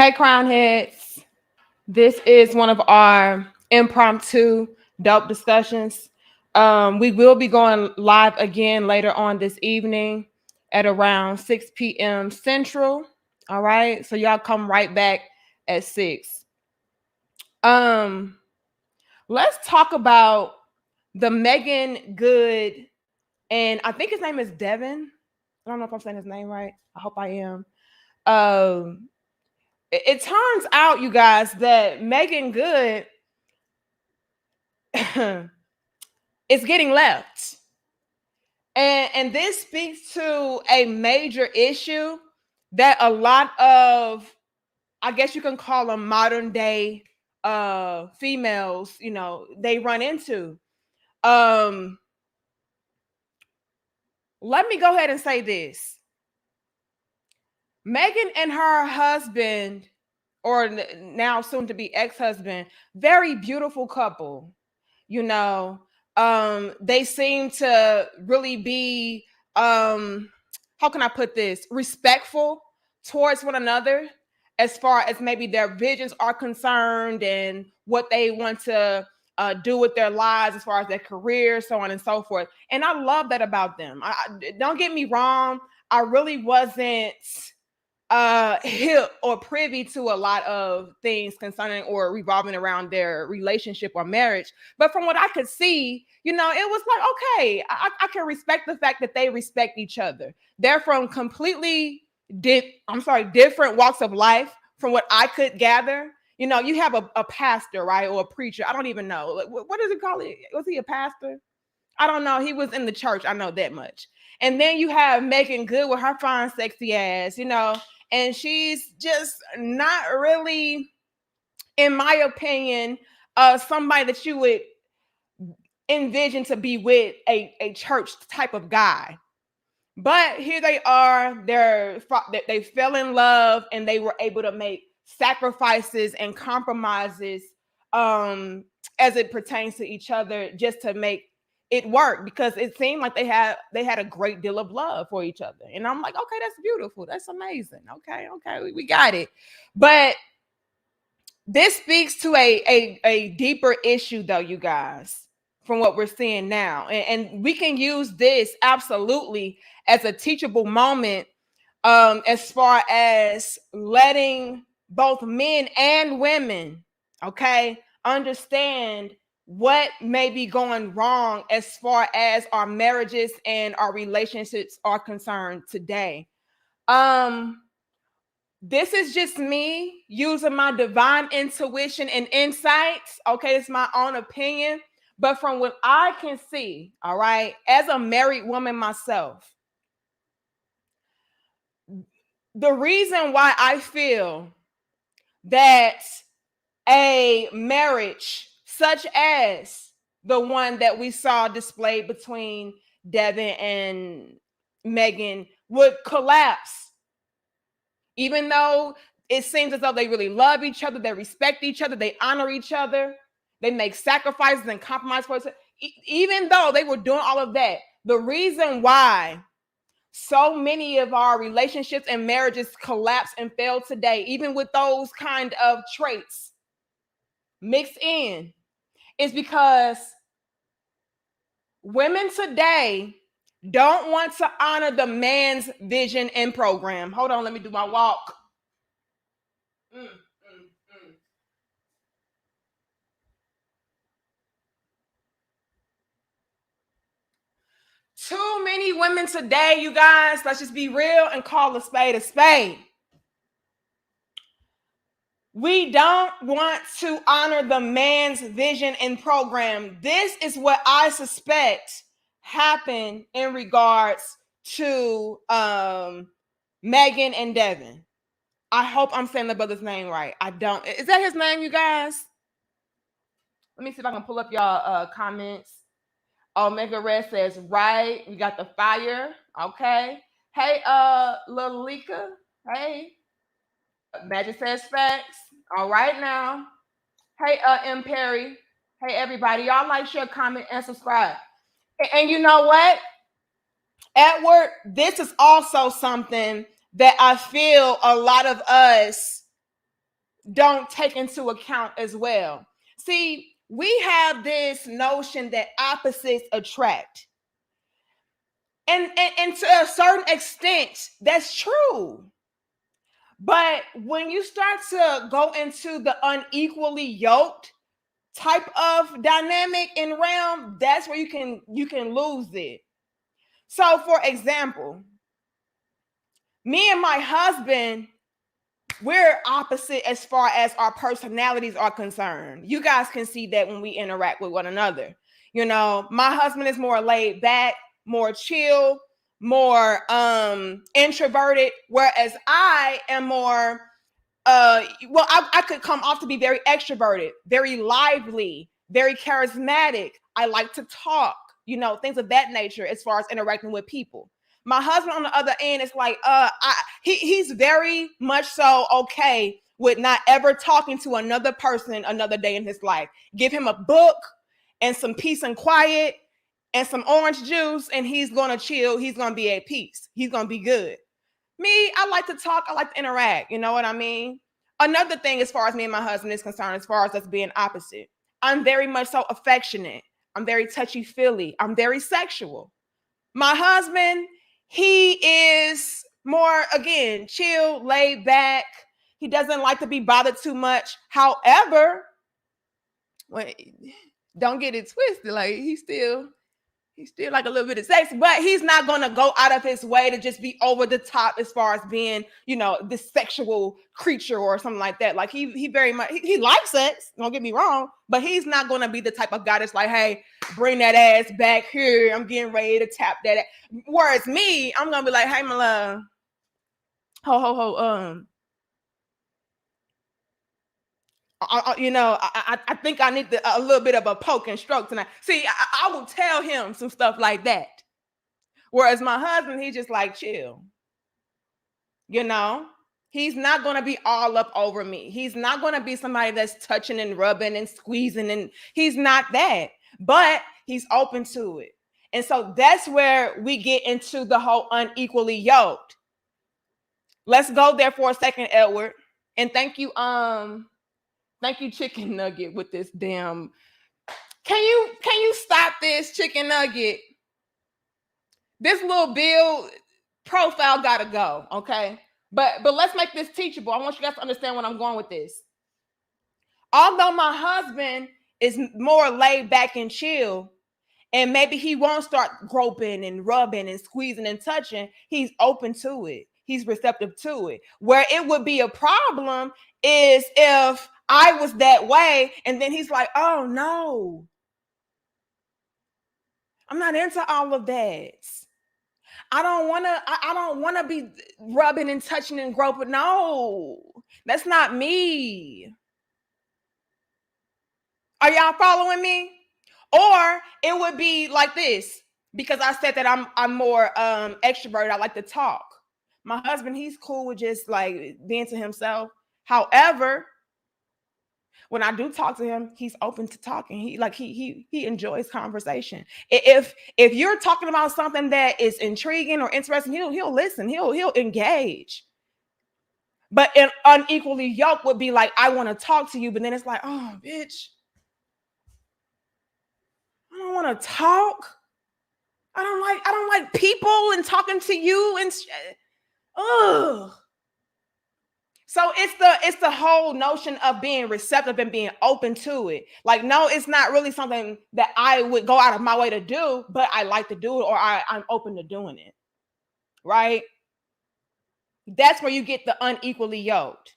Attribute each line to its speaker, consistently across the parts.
Speaker 1: Hey, Crown Heads. This is one of our impromptu dope discussions. We will be going live again later on this evening at around 6 p.m. Central. All right. So y'all come right back at 6. Um, let's talk about the Meagan Good, and I think his name is Devin. I don't know if I'm saying his name right. I hope I am. Um, it turns out, you guys, that Meagan Good is getting left. And this speaks to a major issue that a lot of, I guess you can call them modern day females, they run into. Um, let me go ahead and say this. Meagan and her husband, or now soon to be ex-husband, very beautiful couple. They seem to really be, how can I put this, respectful towards one another as far as maybe their visions are concerned and what they want to do with their lives as far as their career, so on and so forth. And I love that about them. Don't get me wrong, I really wasn't hip or privy to a lot of things concerning or revolving around their relationship or marriage, but from what I could see, it was like, okay, I can respect the fact that they respect each other. They're from completely different walks of life from what I could gather. You have a pastor, right, or a preacher, I don't even know, like, what does it call it? Was he a pastor? I don't know. He was in the church. I know that much. And then you have Meagan Good with her fine, sexy ass, and she's just not really, in my opinion, somebody that you would envision to be with a church type of guy. But here they are. They fell in love and they were able to make sacrifices and compromises as it pertains to each other, just to make it work, because it seemed like they had a great deal of love for each other. And I'm like, okay, that's beautiful. That's amazing. Okay, we got it. But this speaks to a deeper issue, though, you guys, from what we're seeing now. And we can use this absolutely as a teachable moment, as far as letting both men and women, okay, understand what may be going wrong as far as our marriages and our relationships are concerned today. This is just me using my divine intuition and insights. Okay, it's my own opinion. But from what I can see, all right, as a married woman myself, the reason why I feel that a marriage such as the one that we saw displayed between Devin and Meagan would collapse, even though it seems as though they really love each other, they respect each other, they honor each other, they make sacrifices and compromise for each other. Even though they were doing all of that, the reason why so many of our relationships and marriages collapse and fail today, even with those kind of traits mixed in, is because women today don't want to honor the man's vision and program. Hold on, let me do my walk. Too many women today, you guys, let's just be real and call a spade a spade. We don't want to honor the man's vision and program. This is what I suspect happened in regards to Meagan and Devin. I hope I'm saying the brother's name right. I don't. Is that his name, you guys? Let me see if I can pull up y'all comments. Oh, Mega Red says, right. We got the fire. Okay. Hey, Lalika. Hey. Magic says facts. All right now. Hey, M. Perry. Hey, everybody. Y'all like, share, comment, and subscribe. And you know what? Edward, this is also something that I feel a lot of us don't take into account as well. See, we have this notion that opposites attract. And to a certain extent, that's true. But when you start to go into the unequally yoked type of dynamic and realm, that's where you can lose it. So, for example, me and my husband, we're opposite as far as our personalities are concerned. You guys can see that when we interact with one another. You know, my husband is more laid back, more chill, more introverted, whereas I am more I could come off to be very extroverted, very lively, very charismatic. I like to talk, you know, things of that nature as far as interacting with people. My husband on the other end is like, he's very much so okay with not ever talking to another person another day in his life. Give him a book and some peace and quiet and some orange juice, and he's gonna chill. He's gonna be at peace. He's gonna be good. Me, I like to talk. I like to interact. You know what I mean? Another thing, as far as me and my husband is concerned, as far as us being opposite, I'm very much so affectionate. I'm very touchy-feely. I'm very sexual. My husband, he is more, again, chill, laid back. He doesn't like to be bothered too much. However, don't get it twisted. Like, he's still like a little bit of sex, but he's not going to go out of his way to just be over the top as far as being, you know, this sexual creature or something like that. Like, he very much, he likes sex, don't get me wrong, but he's not going to be the type of guy that's like, hey, bring that ass back here. I'm getting ready to tap that. Whereas me, I'm going to be like, hey, my love, I think I need a little bit of a poke and stroke tonight. See, I will tell him some stuff like that. Whereas my husband, he's just like, chill. You know, he's not going to be all up over me. He's not going to be somebody that's touching and rubbing and squeezing. And he's not that, but he's open to it. And so that's where we get into the whole unequally yoked. Let's go there for a second, Edward. And thank you, Chicken Nugget, with this damn. Can you stop this, Chicken Nugget? This little Bill profile gotta go, okay? But let's make this teachable. I want you guys to understand where I'm going with this. Although my husband is more laid back and chill, and maybe he won't start groping and rubbing and squeezing and touching, he's open to it. He's receptive to it. Where it would be a problem is if I was that way, and then he's like, oh no, I'm not into all of that. I don't wanna be rubbing and touching and groping. No, that's not me. Are y'all following me? Or it would be like this, because I said that I'm more extroverted. I like to talk. My husband, he's cool with just like being to himself. However, when I do talk to him, he's open to talking. He enjoys conversation. If you're talking about something that is intriguing or interesting, he'll listen. He'll engage. But an unequally yoked would be like, I want to talk to you, but then it's like, oh, bitch, I don't want to talk. I don't like people and talking to you and ugh. So it's the whole notion of being receptive and being open to it. Like, no, it's not really something that I would go out of my way to do, but I like to do it, or I'm open to doing it. Right? That's where you get the unequally yoked,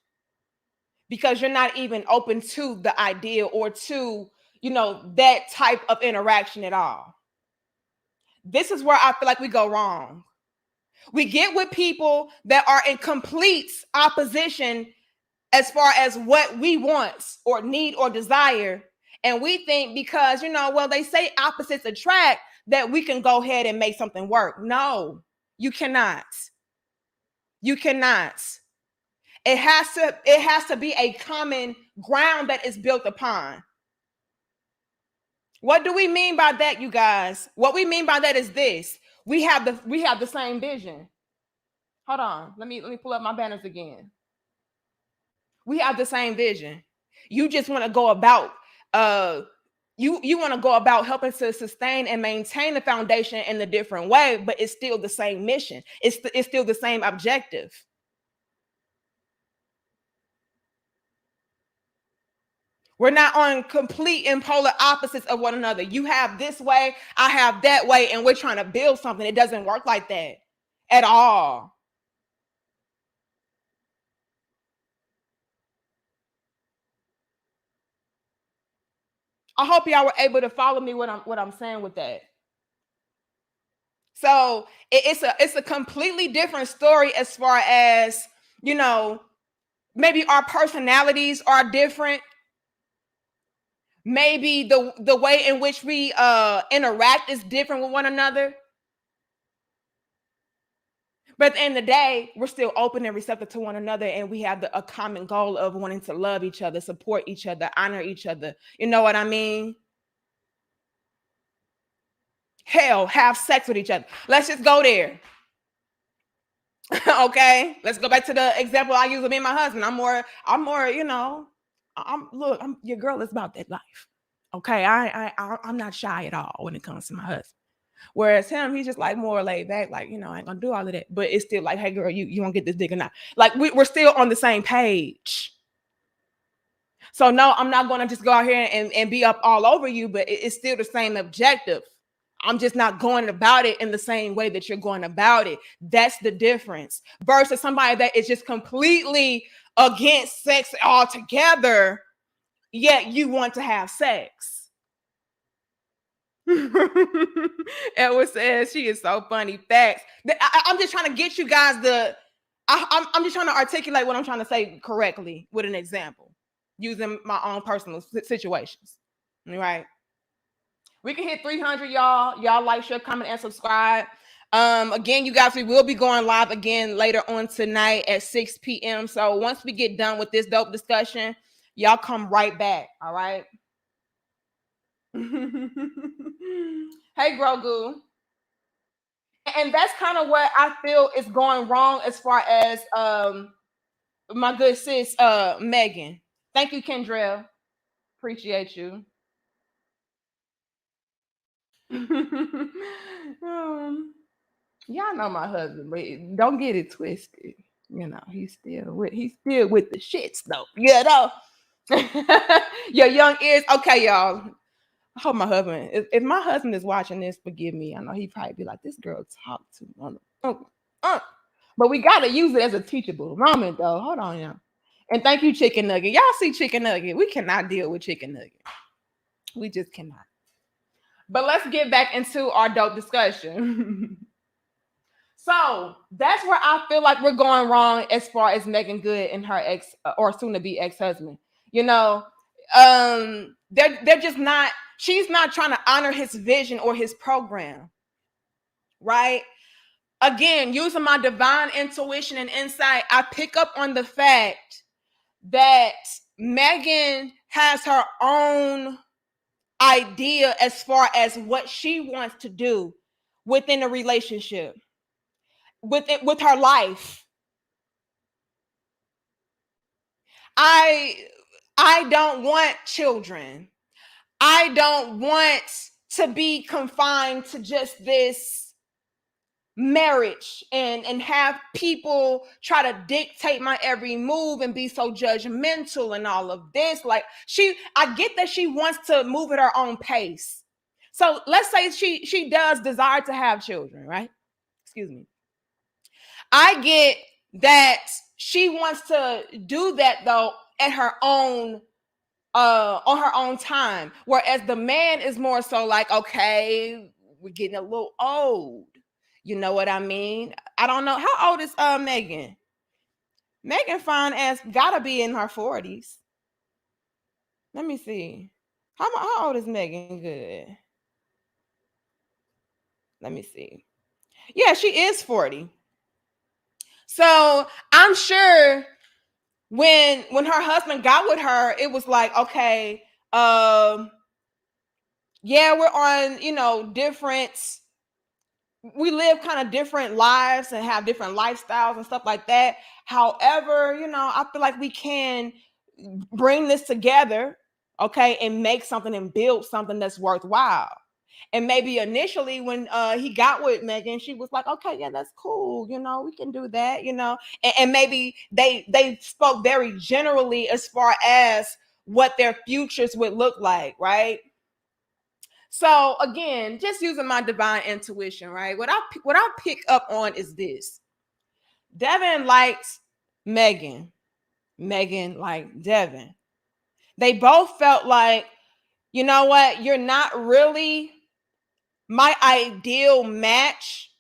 Speaker 1: because you're not even open to the idea or to, you know, that type of interaction at all. This is where I feel like we go wrong. We get with people that are in complete opposition as far as what we want or need or desire. And we think because, you know, well, they say opposites attract, that we can go ahead and make something work. No, you cannot. You cannot. It has to be a common ground that is built upon. What do we mean by that, you guys? What we mean by that is this. We have the same vision. Hold on. Let me pull up my banners again. We have the same vision. You just want to go about uh you want to go about helping to sustain and maintain the foundation in a different way, but it's still the same mission. It's still the same objective. We're not on complete and polar opposites of one another. You have this way, I have that way, and we're trying to build something. It doesn't work like that at all. I hope y'all were able to follow me what I'm saying with that. So it's a completely different story as far as, you know, maybe our personalities are different. Maybe the way in which we interact is different with one another. But at the end of the day, we're still open and receptive to one another, and we have a common goal of wanting to love each other, support each other, honor each other. You know what I mean? Hell, have sex with each other. Let's just go there. Okay, let's go back to the example I use with me and my husband. I'm more, I'm your girl is about that life. Okay, I'm not shy at all when it comes to my husband. Whereas him, he's just like more laid back, like, I ain't gonna do all of that. But it's still like, hey girl, you won't get this dick or not. Like we're still on the same page. So no, I'm not gonna just go out here and be up all over you, but it's still the same objective. I'm just not going about it in the same way that you're going about it. That's the difference. Versus somebody that is just completely against sex altogether, yet you want to have sex. Edward says she is so funny. Facts. I'm just trying to get you guys I'm just trying to articulate what I'm trying to say correctly with an example using my own personal situations. All right. We can hit 300, y'all. Y'all like, share, comment, and subscribe. Again, you guys, we will be going live again later on tonight at 6 p.m. So once we get done with this dope discussion, y'all come right back. All right. Hey, Grogu. And that's kind of what I feel is going wrong as far as my good sis Meagan. Thank you, Kendra. Appreciate you. Y'all know my husband, but don't get it twisted. He's still with the shits though. Your young ears. Okay, y'all. I hope my husband, if my husband is watching this, forgive me. I know he'd probably be like, this girl talk too much. But we gotta use it as a teachable moment though. Hold on, y'all. And thank you, Chicken Nugget. Y'all see Chicken Nugget. We cannot deal with Chicken Nugget. We just cannot. But let's get back into our dope discussion. So that's where I feel like we're going wrong as far as Meagan Good and her ex or soon to be ex-husband. They're just not, she's not trying to honor his vision or his program. Right? Again, using my divine intuition and insight, I pick up on the fact that Meagan has her own idea as far as what she wants to do within a relationship, with her life. I don't want children. I don't want to be confined to just this marriage and have people try to dictate my every move and be so judgmental and all of this. Like I get that she wants to move at her own pace. So let's say she does desire to have children, right? Excuse me. I get that she wants to do that though at her own on her own time, whereas the man is more so like, okay, we're getting a little old. You know what I mean? I don't know. How old is Meagan? Meagan fine ass gotta be in her 40s. Let me see. How old is Meagan Good? Let me see. Yeah, she is 40. So I'm sure when her husband got with her, it was like, okay, yeah, we're on, different we live kind of different lives and have different lifestyles and stuff like that. However, I feel like we can bring this together, okay, and make something and build something that's worthwhile. And maybe initially when he got with Meagan, she was like, okay, yeah, that's cool. We can do that, and maybe they spoke very generally as far as what their futures would look like, right? So again, just using my divine intuition, right? What I pick up on is this. Devin liked Meagan. Meagan liked Devin. They both felt like, you know what, you're not really my ideal match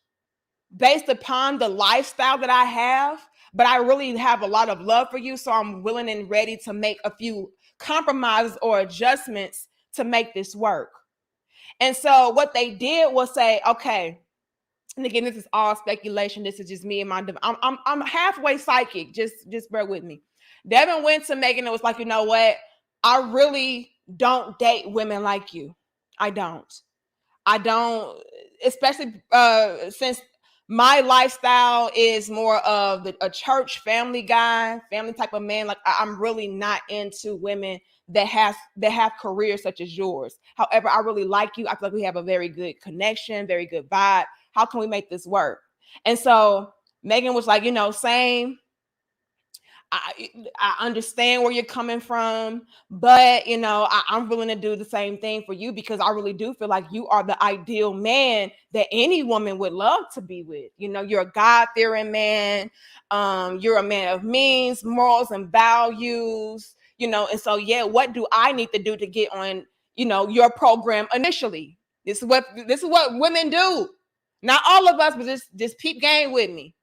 Speaker 1: based upon the lifestyle that I have, but I really have a lot of love for you. So I'm willing and ready to make a few compromises or adjustments to make this work. And so what they did was say, okay, and again, this is all speculation. This is just me and I'm halfway psychic. Just bear with me. Devin went to Meagan and was like, you know what? I really don't date women like you. I don't, especially since my lifestyle is more of a church family guy, family type of man. Like I'm really not into women that have careers such as yours. However, I really like you. I feel like we have a very good connection, very good vibe. How can we make this work? And so Meagan was like, same. I understand where you're coming from, but I'm willing to do the same thing for you because I really do feel like you are the ideal man that any woman would love to be with. You're a God-fearing man. You're a man of means, morals, and values. And so what do I need to do to get on your program initially? This is what women do. Not all of us, but just peep game with me.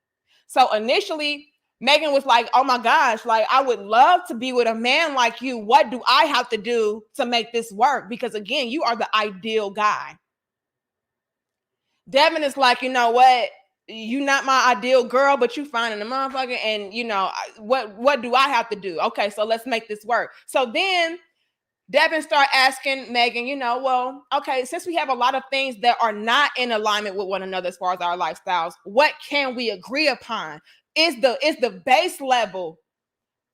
Speaker 1: So initially, Meagan was like, oh my gosh, like I would love to be with a man like you. What do I have to do to make this work? Because again, you are the ideal guy. Devin is like, you know what? You're not my ideal girl, but you finding a motherfucker. And what do I have to do? Okay, so let's make this work. So then Devin started asking Meagan, well, okay, since we have a lot of things that are not in alignment with one another as far as our lifestyles, what can we agree upon? Is the base level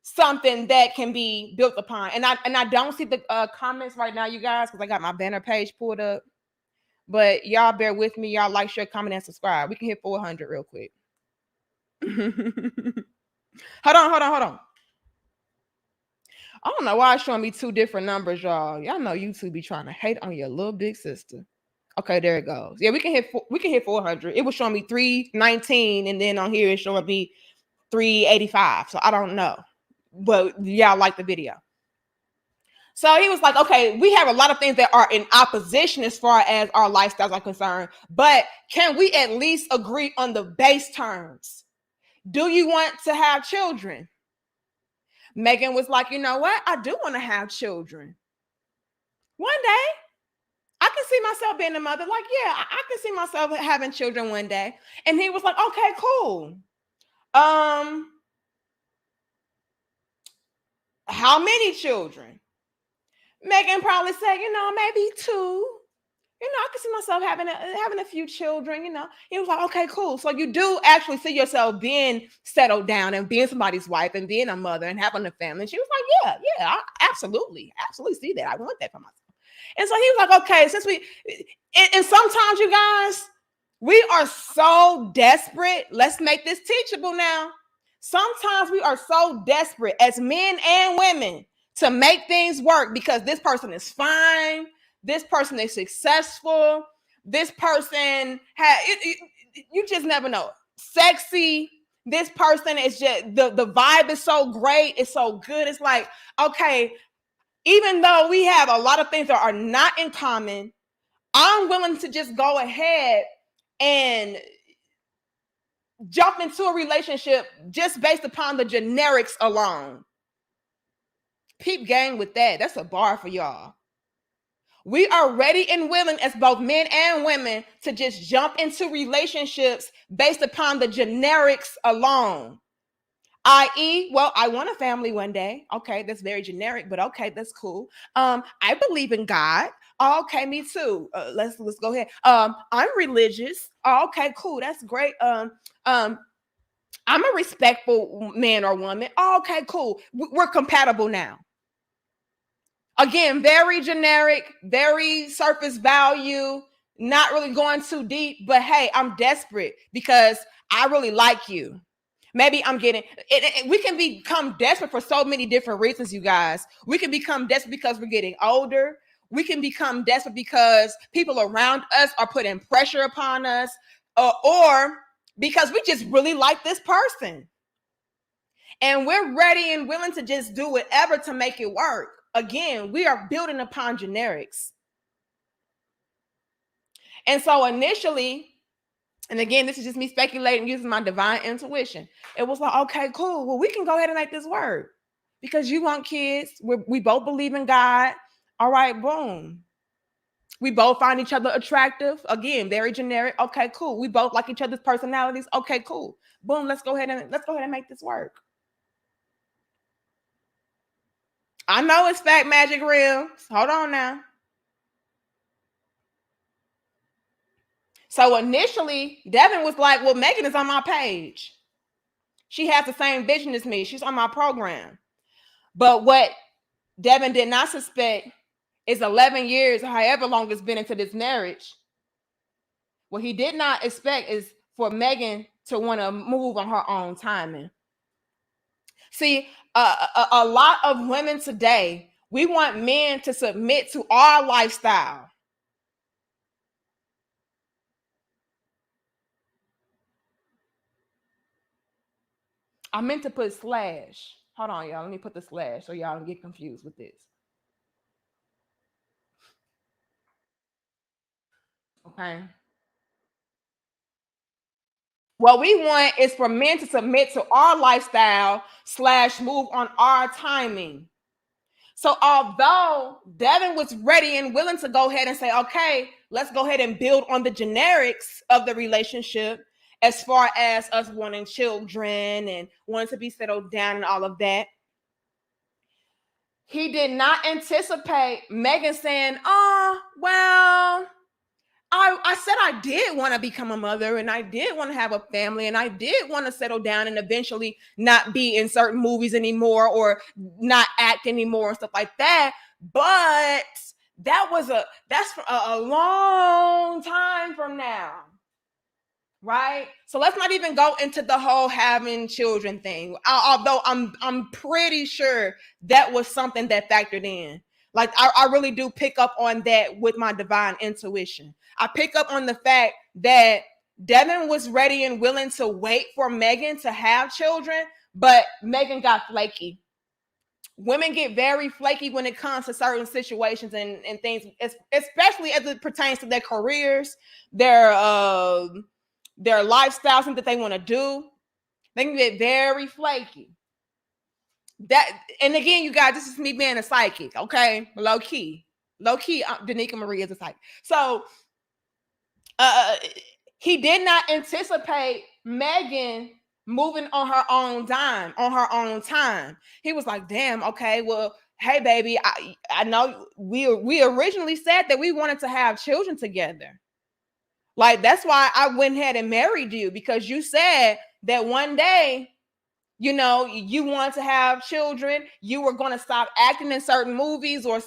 Speaker 1: something that can be built upon? And I don't see the comments right now, you guys, because I got my banner page pulled up. But y'all bear with me. Y'all like, share, comment, and subscribe. We can hit 400 real quick. Hold on. I don't know why it's showing me two different numbers, y'all. Y'all know YouTube be trying to hate on your little big sister. Okay, there it goes. Yeah, we can hit 400. It was showing me 319, and then on here it's showing me 385. So I don't know, but y'all like the video. So he was like, okay, we have a lot of things that are in opposition as far as our lifestyles are concerned, but can we at least agree on the base terms? Do you want to have children? Meagan was like, you know what? I do want to have children. One day, I can see myself being a mother. Like, yeah, I can see myself having children one day. And he was like, okay, cool. How many children? Meagan probably said, maybe 2. I can see myself having a few children, He was like, okay, cool. So you do actually see yourself being settled down and being somebody's wife and being a mother and having a family. And she was like, yeah, I absolutely see that. I want that for myself. And so he was like, okay, since and sometimes you guys, we are so desperate. Let's make this teachable now. Sometimes we are so desperate as men and women to make things work because this person is fine. This person is successful. This person you just never know. Sexy. This person is just, the vibe is so great. It's so good. It's like, okay, even though we have a lot of things that are not in common, I'm willing to just go ahead and jump into a relationship just based upon the generics alone. Peep game with that. That's a bar for y'all. We are ready and willing as both men and women to just jump into relationships based upon the generics alone. I.e., well, I want a family one day. Okay, that's very generic, but okay, that's cool. I believe in God. Oh, okay, me too. Let's go ahead. I'm religious. Oh, okay, cool. That's great. Um, I'm a respectful man or woman. Oh, okay, cool. We're compatible now. Again, very generic, very surface value, not really going too deep. But hey, I'm desperate because I really like you. Maybe I'm getting we can become desperate for so many different reasons, you guys. We can become desperate because we're getting older. We can become desperate because people around us are putting pressure upon us, or because we just really like this person. And we're ready and willing to just do whatever to make it work. Again, we are building upon generics. And so initially, and again, this is just me speculating using my divine intuition. It was like, okay, cool. Well, we can go ahead and make this work because you want kids. We both believe in God. All right, boom. We both find each other attractive. Again, very generic. Okay, cool. We both like each other's personalities. Okay, cool. Boom. Let's go ahead and make this work. I know it's fact magic realms. Hold on now. So initially, Devin was like, well, Meagan is on my page. She has the same vision as me. She's on my program. But what Devin did not suspect is 11 years, however long it's been into this marriage. What he did not expect is for Meagan to want to move on her own timing. See, a lot of women today, we want men to submit to our lifestyle. I meant to put slash. Hold on, y'all. Let me put the slash so y'all don't get confused with this. Okay. What we want is for men to submit to our lifestyle slash move on our timing. So although Devin was ready and willing to go ahead and say, okay, let's go ahead and build on the generics of the relationship as far as us wanting children and wanting to be settled down and all of that, he did not anticipate Meagan saying, oh, well, I said I did want to become a mother and I did want to have a family and I did want to settle down and eventually not be in certain movies anymore or not act anymore and stuff like that. But that's a long time from now. Right? So let's not even go into the whole having children thing. Although I'm pretty sure that was something that factored in. Like I really do pick up on that with my divine intuition. I pick up on the fact that Devin was ready and willing to wait for Meagan to have children, but Meagan got flaky. Women get very flaky when it comes to certain situations and things, especially as it pertains to their careers, their lifestyle, something that they want to do. They can get very flaky. That, and again, you guys, this is me being a psychic, okay? Low key, Danica Marie is a psychic. So, uh, he did not anticipate Meagan moving on her own dime, on her own time. He was like, "Damn, okay, well, hey, baby, I know we originally said that we wanted to have children together." Like, that's why I went ahead and married you, because you said that one day, you want to have children. You were going to stop acting in certain movies or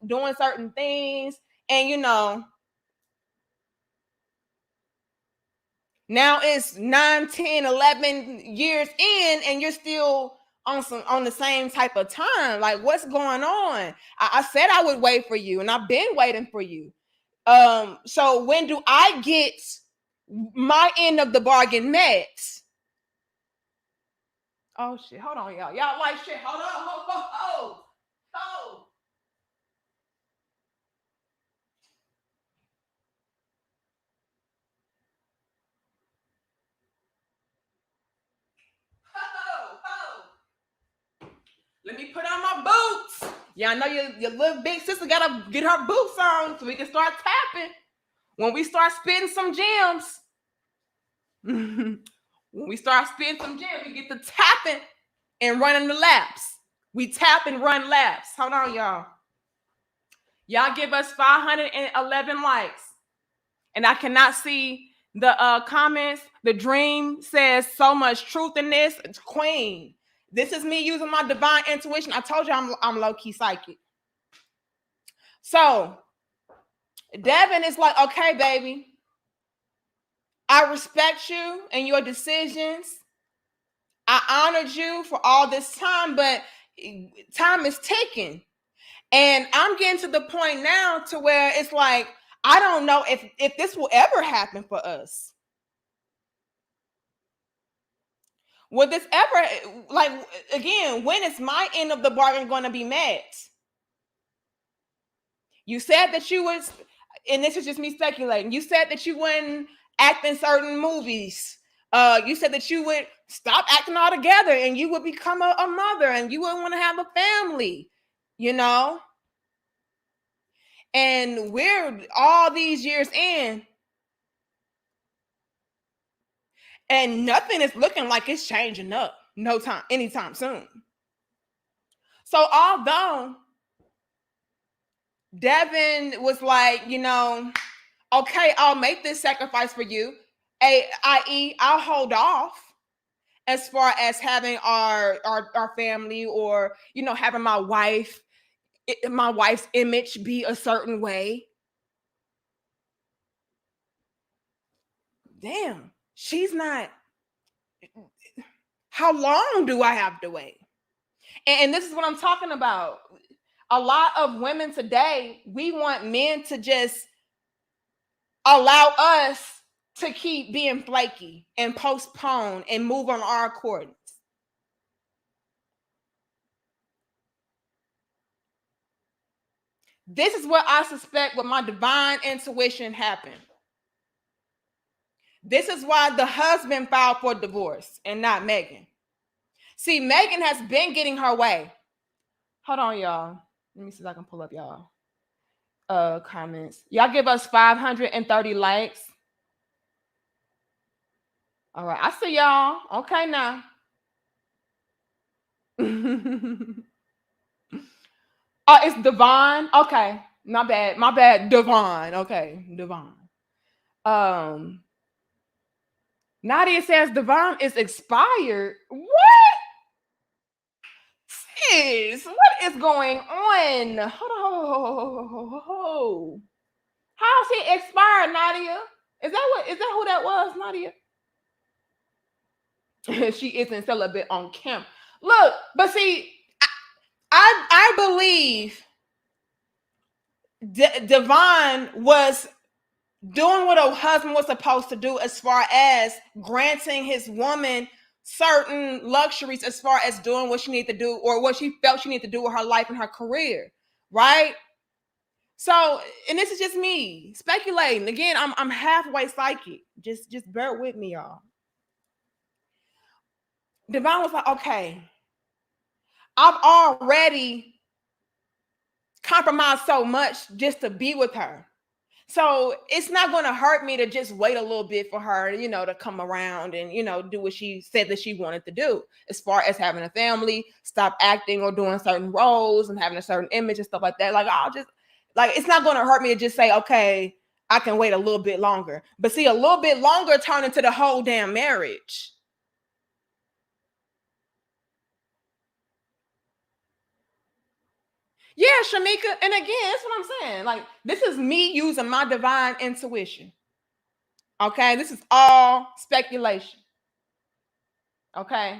Speaker 1: doing certain things. And, now it's 9, 10, 11 years in and you're still on the same type of time. Like, what's going on? I said I would wait for you and I've been waiting for you. So when do I get my end of the bargain met? Oh shit, hold on, y'all. Y'all like shit. Hold on, hold. Let me put on my boots. Y'all know your little big sister gotta get her boots on so we can start tapping. When we start spitting some gems, when we start spitting some gems, we get the tapping. and running the laps. We tap and run laps. Hold on, y'all. Y'all give us 511 likes. And I cannot see the comments. The dream says so much truth in this. It's Queen. This is me using my divine intuition. I told you I'm low-key psychic. So Devin is like, okay, baby, I respect you and your decisions. I honored you for all this time, but time is ticking. And I'm getting to the point now to where it's like, I don't know if this will ever happen for us. Will this ever, like, again, when is my end of the bargain going to be met? You said that you was, and this is just me speculating, you said that you wouldn't act in certain movies. You said that you would stop acting altogether and you would become a mother and you wouldn't want to have a family, you know? And we're all these years in, and nothing is looking like it's changing up anytime soon. So although Devin was like, okay, I'll make this sacrifice for you, i.e., I'll hold off as far as having our family, or having my wife's image be a certain way. Damn, she's not. How long do I have to wait? And this is what I'm talking about. A lot of women today, we want men to just allow us to keep being flaky and postpone and move on our accordance. This is what I suspect with my divine intuition happened. This is why the husband filed for divorce and not Meagan. See, Meagan has been getting her way. Hold on, y'all. Let me see if I can pull up y'all comments. Y'all give us 530 likes. All right, I see y'all. Okay, now. Oh, it's Devon. Okay, my bad. Devon. Okay, Devon. Nadia says Devon is expired. What? Sis, what is going on? Hold on. How's he expired, Nadia? Is that who that was, Nadia? She isn't celibate on camera. Look, but see, I believe Devon was doing what a husband was supposed to do as far as granting his woman certain luxuries, as far as doing what she needed to do or what she felt she needed to do with her life and her career, right? So, and this is just me speculating. Again, I'm halfway psychic. Just bear with me, y'all. Devon was like, okay, I've already compromised so much just to be with her. So it's not going to hurt me to just wait a little bit for her, to come around and, do what she said that she wanted to do, as far as having a family, stop acting or doing certain roles and having a certain image and stuff like that. Like, it's not going to hurt me to just say, okay, I can wait a little bit longer. But see, a little bit longer turn into the whole damn marriage. Yeah, Shamika. And again, that's what I'm saying. Like, this is me using my divine intuition. Okay, this is all speculation. Okay.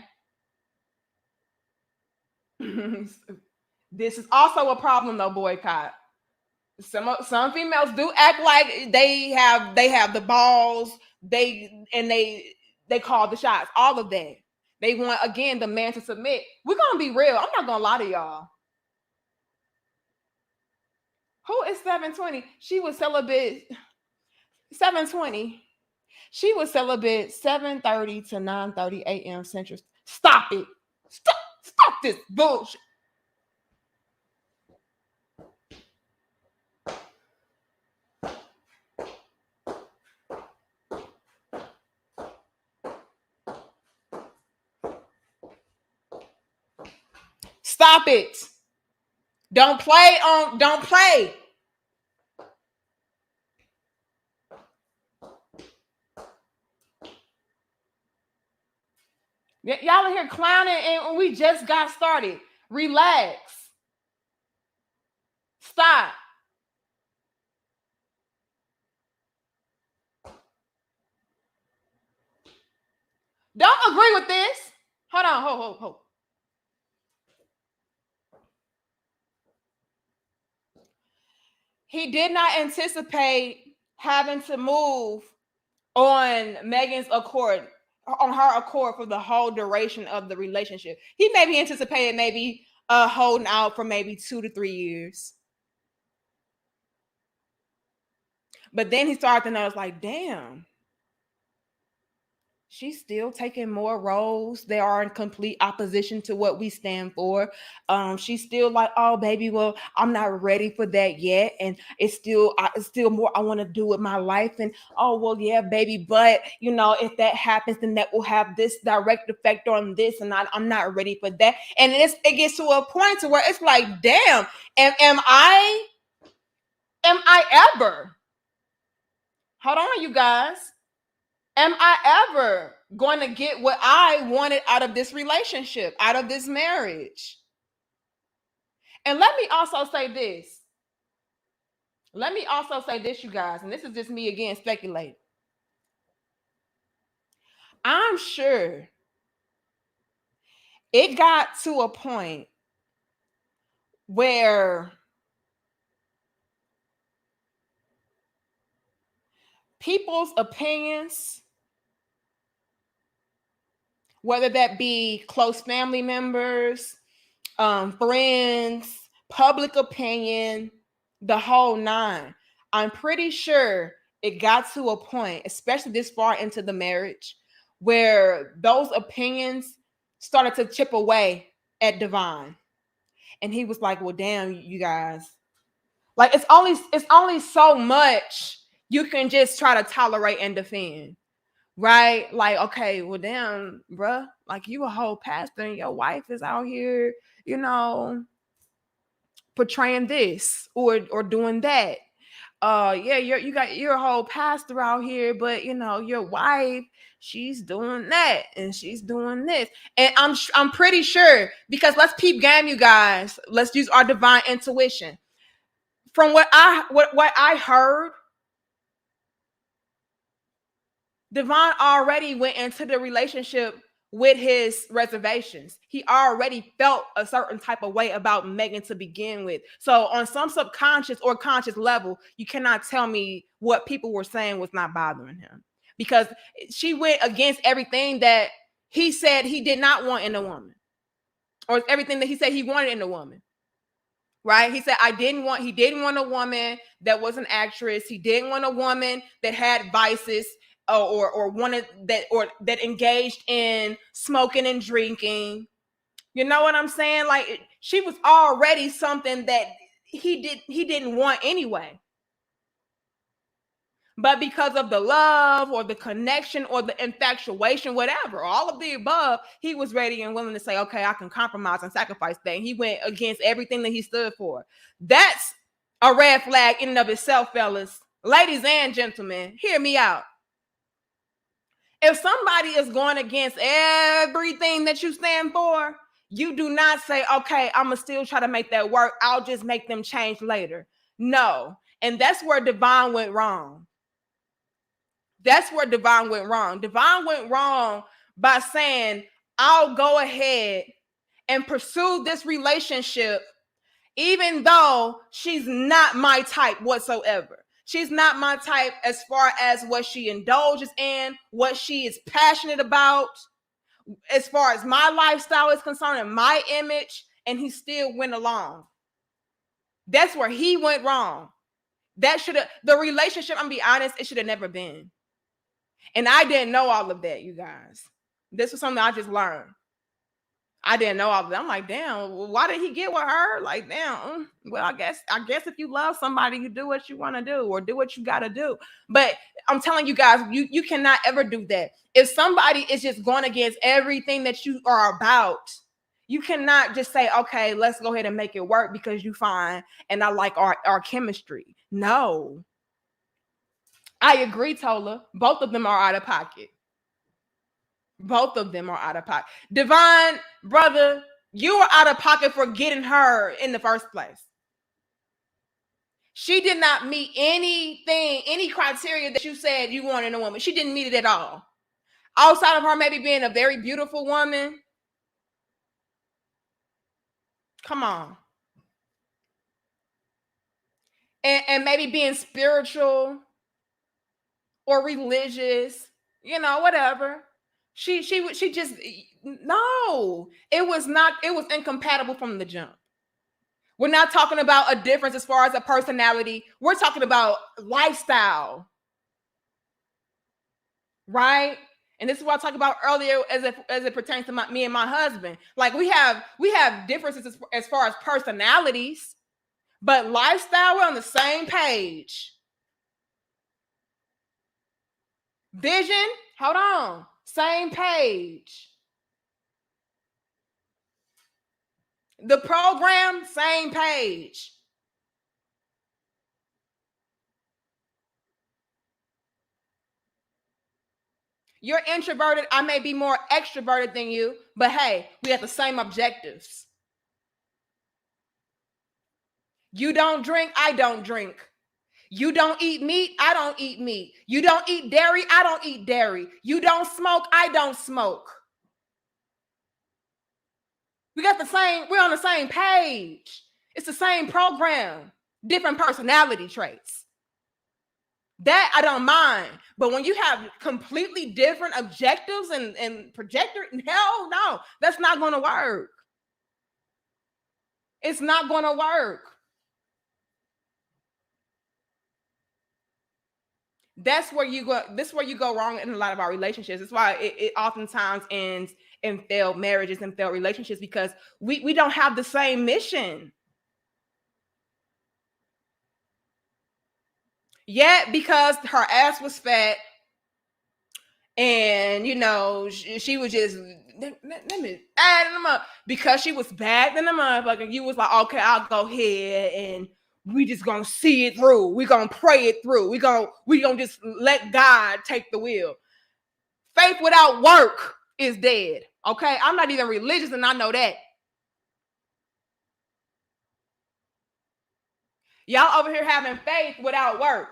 Speaker 1: This is also a problem though, boycott. Some females do act like they have the balls, they call the shots, all of that. They want, again, the man to submit. We're gonna be real. I'm not gonna lie to y'all. Who is 720? She was celibate 720. She was celibate 7:30 to 9:30 a.m. Central. Stop it. Stop this bullshit. Stop it. Don't play. Y'all are here clowning and we just got started. Relax. Stop. Don't agree with this. Hold on, hold. He did not anticipate having to move on Megan's accord, on her accord for the whole duration of the relationship. He maybe anticipated maybe holding out for maybe 2 to 3 years. But then he started to notice, like, damn, she's still taking more roles. They are in complete opposition to what we stand for. She's still like, oh, baby, well, I'm not ready for that yet. And it's still more I want to do with my life. And, oh, well, yeah, baby, but, you know, if that happens, then that will have this direct effect on this. And I'm not ready for that. And it gets to a point to where it's like, damn, am I ever? Hold on, you guys. Am I ever going to get what I wanted out of this relationship, out of this marriage? And let me also say this. You guys, and this is just me again speculating. I'm sure it got to a point where people's opinions, whether that be close family members, friends, public opinion, the whole nine. I'm pretty sure it got to a point, especially this far into the marriage, where those opinions started to chip away at Devon. And he was like, well, damn, you guys. Like, it's only so much you can just try to tolerate and defend. Right? Like, okay, well, damn, bruh, like, you a whole pastor and your wife is out here, you know, portraying this or doing that. Yeah, you're a whole pastor out here, but you know, your wife, she's doing that and she's doing this. And I'm pretty sure, because let's peep game, you guys. Let's use our divine intuition. From what I heard, Devon already went into the relationship with his reservations. He already felt a certain type of way about Megan to begin with. So on some subconscious or conscious level, you cannot tell me what people were saying was not bothering him, because she went against everything that he said he did not want in a woman, or everything that he said he wanted in a woman. Right? He said, he didn't want a woman that was an actress. He didn't want a woman that had vices, or wanted that, or that engaged in smoking and drinking. You know what I'm saying? Like, she was already something that he didn't want anyway. But because of the love or the connection or the infatuation, whatever, all of the above, he was ready and willing to say, okay, I can compromise and sacrifice that. And he went against everything that he stood for. That's a red flag in and of itself, fellas. Ladies and gentlemen, hear me out. If somebody is going against everything that you stand for, you do not say, okay, I'm going to still try to make that work. I'll just make them change later. No. And that's where Devon went wrong. Devon went wrong by saying, I'll go ahead and pursue this relationship, even though she's not my type whatsoever. She's not my type as far as what she indulges in, what she is passionate about, as far as my lifestyle is concerned and my image, and he still went along. That's where he went wrong. The relationship, I'm gonna be honest, it should have never been. And I didn't know all of that, you guys. This was something I just learned. I didn't know all of that. I'm like, damn, why did he get with her? Like, damn. Well, I guess if you love somebody, you do what you want to do or do what you got to do. But I'm telling you guys, you cannot ever do that. If somebody is just going against everything that you are about, You cannot just say, okay, let's go ahead and make it work because you fine and I like our chemistry. No. I agree, Tola. Both of them are out of pocket. Both of them are out of pocket. Devon, brother, you were out of pocket for getting her in the first place. She did not meet anything, any criteria that you said you wanted in a woman. She didn't meet it at all. Outside of her maybe being a very beautiful woman. Come on. And maybe being spiritual or religious, you know, whatever. She just, no, it was incompatible from the jump. We're not talking about a difference as far as a personality. We're talking about lifestyle, right? And this is what I talked about earlier as it pertains to me and my husband. Like we have differences as far as personalities, but lifestyle, we're on the same page. Vision, hold on, same page. The program, same page. You're introverted. I may be more extroverted than you, but hey, we have the same objectives. You don't drink, I don't drink. You don't eat meat, I don't eat meat. You don't eat dairy, I don't eat dairy. You don't smoke, I don't smoke. We're on the same page. It's the same program, different personality traits. That I don't mind. But when you have completely different objectives and projector, hell no, that's not going to work. It's not going to work. That's where you go. This is where you go wrong in a lot of our relationships. That's why it oftentimes ends in failed marriages and failed relationships, because we don't have the same mission. Yet, because her ass was fat, and you know she was just let me add them up because she was bad than the motherfucker. You was like, okay, I'll go ahead and we just gonna see it through. We gonna pray it through. We gonna just let God take the wheel. Faith without work is dead. Okay, I'm not even religious, and I know that. Y'all over here having faith without work.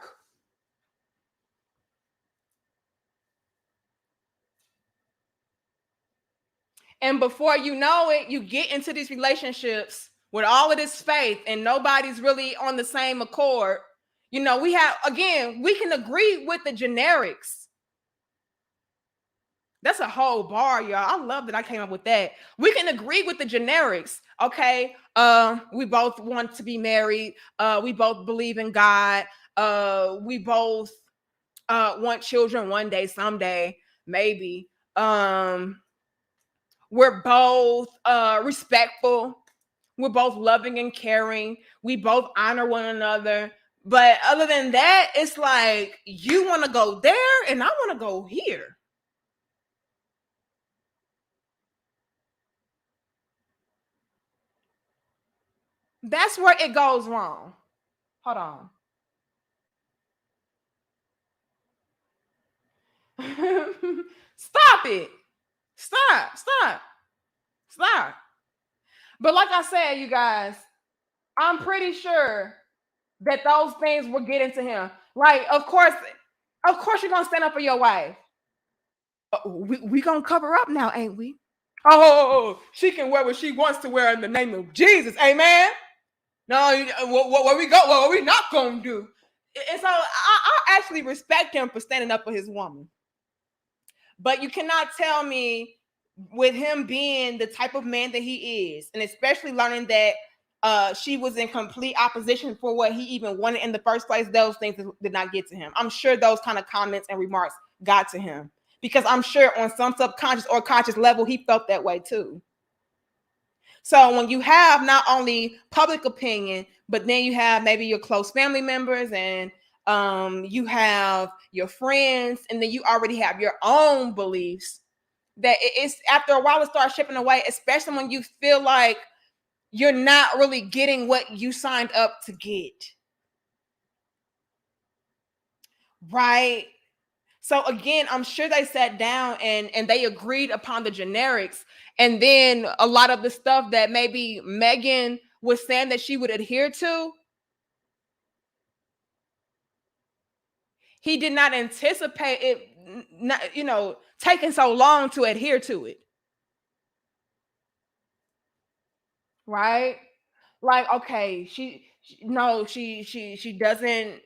Speaker 1: And before you know it, you get into these relationships with all of this faith and nobody's really on the same accord. You know, we can agree with the generics. That's a whole bar, y'all. I love that I came up with that. We can agree with the generics. Okay. We both want to be married. We both believe in God. We both want children one day, someday, maybe. We're both respectful. We're both loving and caring. We both honor one another. But other than that, it's like you want to go there and I want to go here. That's where it goes wrong. Hold on. Stop it. Stop. But like I said, you guys, I'm pretty sure that those things were getting to him. Like, of course you're gonna stand up for your wife. We gonna cover up now, ain't we? Oh, she can wear what she wants to wear in the name of Jesus. Amen. No, what we go, what we not gonna do. And so I actually respect him for standing up for his woman. But you cannot tell me, with him being the type of man that he is, and especially learning that she was in complete opposition for what he even wanted in the first place, those things did not get to him. I'm sure those kind of comments and remarks got to him, because I'm sure on some subconscious or conscious level, he felt that way too. So when you have not only public opinion, but then you have maybe your close family members, and you have your friends, and then you already have your own beliefs. that it's after a while it starts chipping away, especially when you feel like you're not really getting what you signed up to get. Right. So again, I'm sure they sat down and they agreed upon the generics. And then a lot of the stuff that maybe Meagan was saying that she would adhere to, he did not anticipate it not, taking so long to adhere to it. Right? Like, okay, no, she doesn't.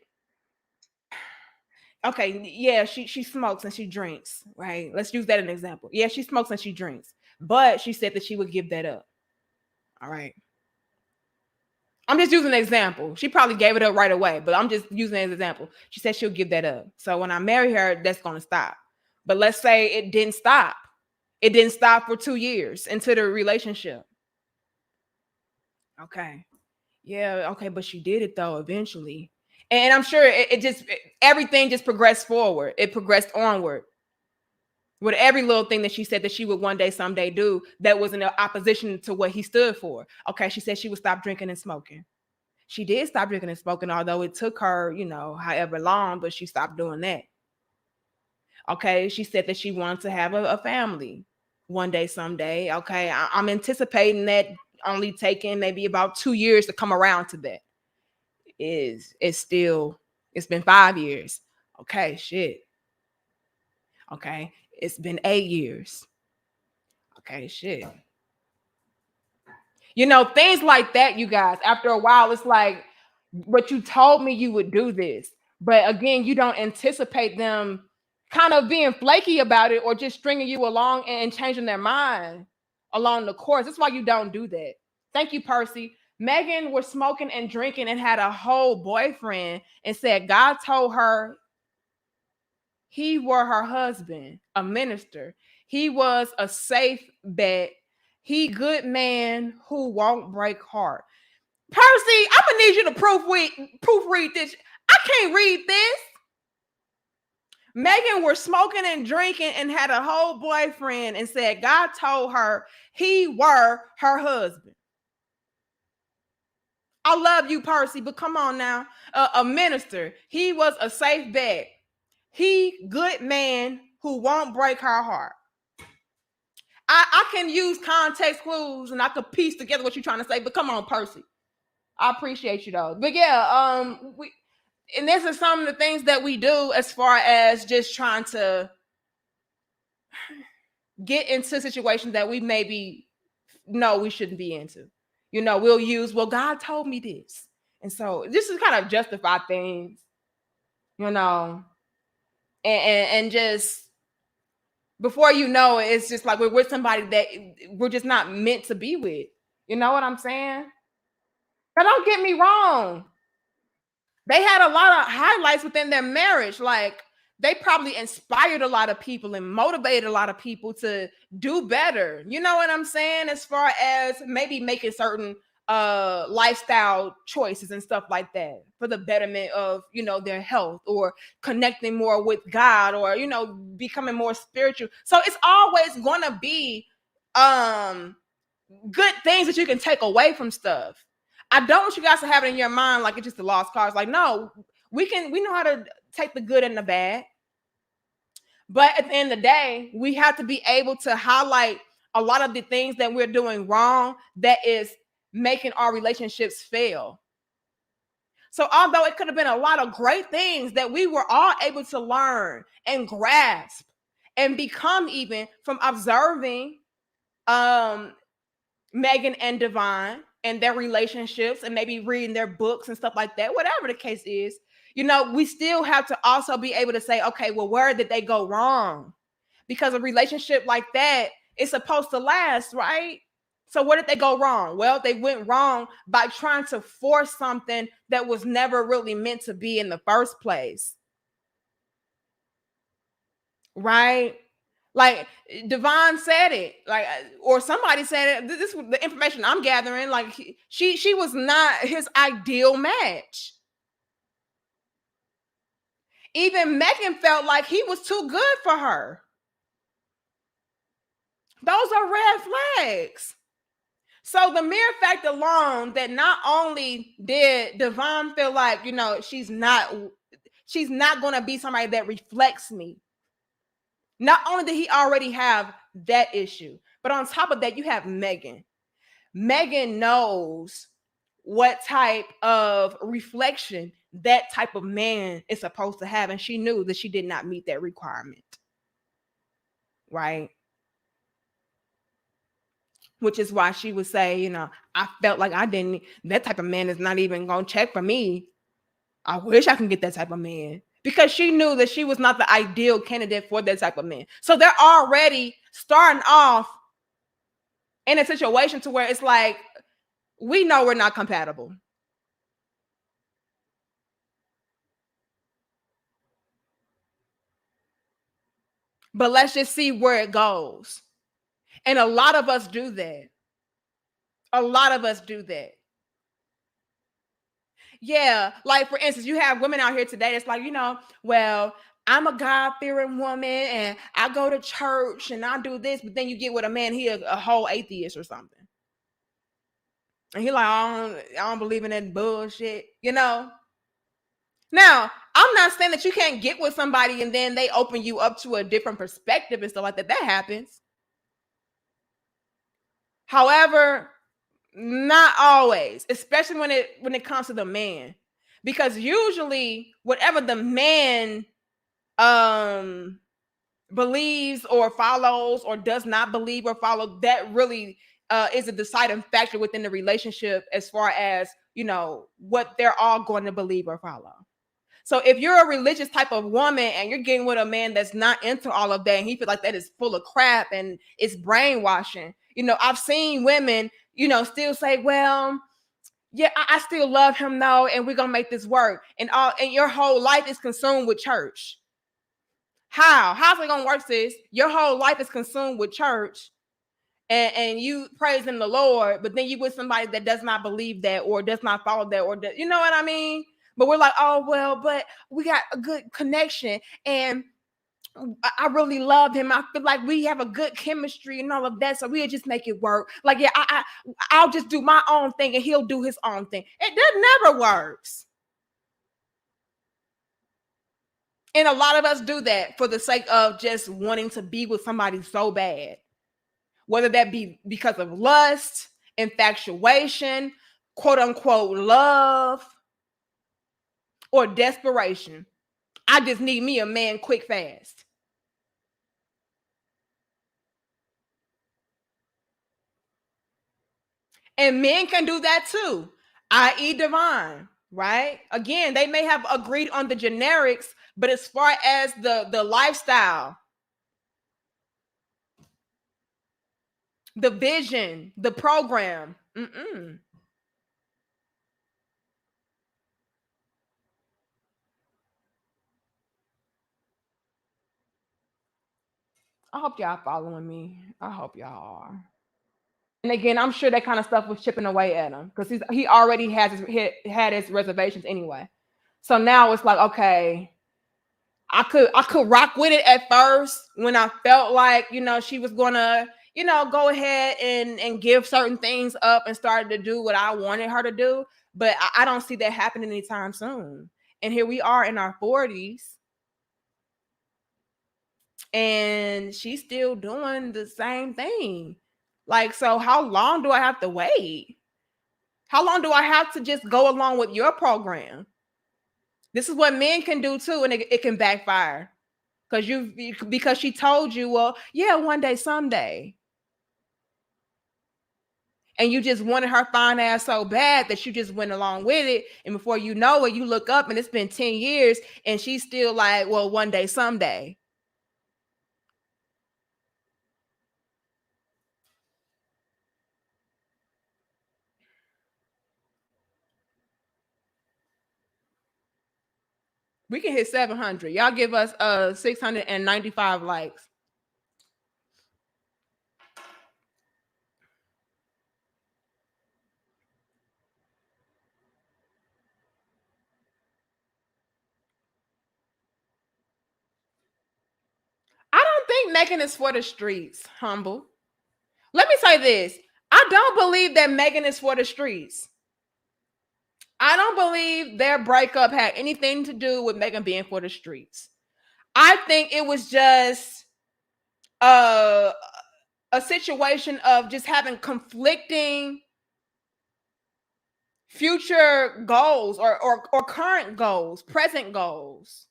Speaker 1: Okay, yeah, she smokes and she drinks, right? Let's use that as an example. Yeah, she smokes and she drinks, but she said that she would give that up. All right. I'm just using an example. She probably gave it up right away, but I'm just using it as an example. She said she'll give that up. So when I marry her, that's going to stop. But let's say it didn't stop. It didn't stop for 2 years into the relationship. Okay. Yeah. Okay. But she did it though eventually. And I'm sure everything just progressed forward. It progressed onward with every little thing that she said that she would one day, someday do that was in opposition to what he stood for. Okay. She said she would stop drinking and smoking. She did stop drinking and smoking, although it took her, however long, but she stopped doing that. Okay. She said that she wanted to have a family one day, someday. Okay. I'm anticipating that only taking maybe about 2 years to come around to that. It's been 5 years. Okay. Shit. Okay. It's been 8 years. Okay. Shit. Things like that, you guys, after a while, it's like, but you told me you would do this. But again, you don't anticipate them kind of being flaky about it or just stringing you along and changing their mind along the course. That's why you don't do that. Thank you, Percy. Meagan was smoking and drinking and had a whole boyfriend and said God told her he were her husband, a minister. He was a safe bet. He good man who won't break heart. Percy, I'm gonna need you to proofread this. I can't read this. Meagan was smoking and drinking and had a whole boyfriend and said God told her he were her husband. I love you, Percy, but come on now. A minister. He was a safe bet. He good man who won't break her heart. I can use context clues and I could piece together what you're trying to say, but come on, Percy. I appreciate you though. But yeah, and this is some of the things that we do as far as just trying to get into situations that we maybe know we shouldn't be into. We'll use, well, God told me this. And so this is kind of justify things, you know, and just before you know it, it's just like we're with somebody that we're just not meant to be with. You know what I'm saying? But don't get me wrong. They had a lot of highlights within their marriage. Like they probably inspired a lot of people and motivated a lot of people to do better. You know what I'm saying? As far as maybe making certain lifestyle choices and stuff like that for the betterment of their health or connecting more with God or becoming more spiritual. So it's always gonna be good things that you can take away from stuff. I don't want you guys to have it in your mind like it's just the lost cause. Like, no, we know how to take the good and the bad. But at the end of the day, we have to be able to highlight a lot of the things that we're doing wrong that is making our relationships fail. So although it could have been a lot of great things that we were all able to learn and grasp and become even from observing Meagan and Devon and their relationships and maybe reading their books and stuff like that, whatever the case is, we still have to also be able to say, okay, well, where did they go wrong? Because a relationship like that is supposed to last, right? So where did they go wrong? Well, they went wrong by trying to force something that was never really meant to be in the first place. Right? Like Devon said it, like, or somebody said it. This is the information I'm gathering. Like she was not his ideal match. Even Meagan felt like he was too good for her. Those are red flags. So the mere fact alone that not only did Devon feel like, she's not going to be somebody that reflects me. Not only did he already have that issue, but on top of that, you have Meagan. Meagan knows what type of reflection that type of man is supposed to have, and she knew that she did not meet that requirement. Right? Which is why she would say, I felt like I didn't, that type of man is not even going to check for me. I wish I can get that type of man. Because she knew that she was not the ideal candidate for that type of man. So they're already starting off in a situation to where it's like, we know we're not compatible. But let's just see where it goes. And a lot of us do that. A lot of us do that. Yeah, like for instance, you have women out here today that's like, well, I'm a God-fearing woman and I go to church and I do this, but then you get with a man, he a whole atheist or something. And he like, I don't believe in that bullshit, Now, I'm not saying that you can't get with somebody and then they open you up to a different perspective and stuff like that. That happens. However, not always, especially when it comes to the man. Because usually whatever the man believes or follows or does not believe or follow, that really is a deciding factor within the relationship as far as what they're all going to believe or follow. So if you're a religious type of woman and you're getting with a man that's not into all of that and he feels like that is full of crap and it's brainwashing, I've seen women, still say, well, yeah, I still love him though, and we're gonna make this work. And your whole life is consumed with church. How's it gonna work, sis? Your whole life is consumed with church and you praising the Lord, but then you with somebody that does not believe that or does not follow that, or you know what I mean? But we're like, oh well, but we got a good connection and I really love him. I feel like we have a good chemistry and all of that, so we'll just make it work. Like, yeah, I'll just do my own thing and he'll do his own thing. That never works. And a lot of us do that for the sake of just wanting to be with somebody so bad, whether that be because of lust, infatuation, quote unquote love, or desperation. I just need me a man quick, fast. And men can do that too, i.e., Divine, right? Again, they may have agreed on the generics, but as far as the lifestyle, the vision, the program, I hope y'all following me. I hope y'all are. And again, I'm sure that kind of stuff was chipping away at him because he already had his reservations anyway. So now it's like, okay, I could rock with it at first when I felt like she was gonna go ahead and give certain things up and started to do what I wanted her to do. But I don't see that happening anytime soon. And here we are in our 40s, and she's still doing the same thing. Like, so how long do I have to wait? How long do I have to just go along with your program? This is what men can do too, and it can backfire because she told you, well, yeah, one day, someday, and you just wanted her fine ass so bad that you just went along with it, and before you know it, you look up and it's been 10 years, and she's still like, well, one day, someday. We can hit 700. Y'all give us 695 likes. I don't think Megan is for the streets, humble. Let me say this. I don't believe that Meagan is for the streets. I don't believe their breakup had anything to do with Meagan being for the streets. I think it was just a situation of just having conflicting future goals or current goals, present goals.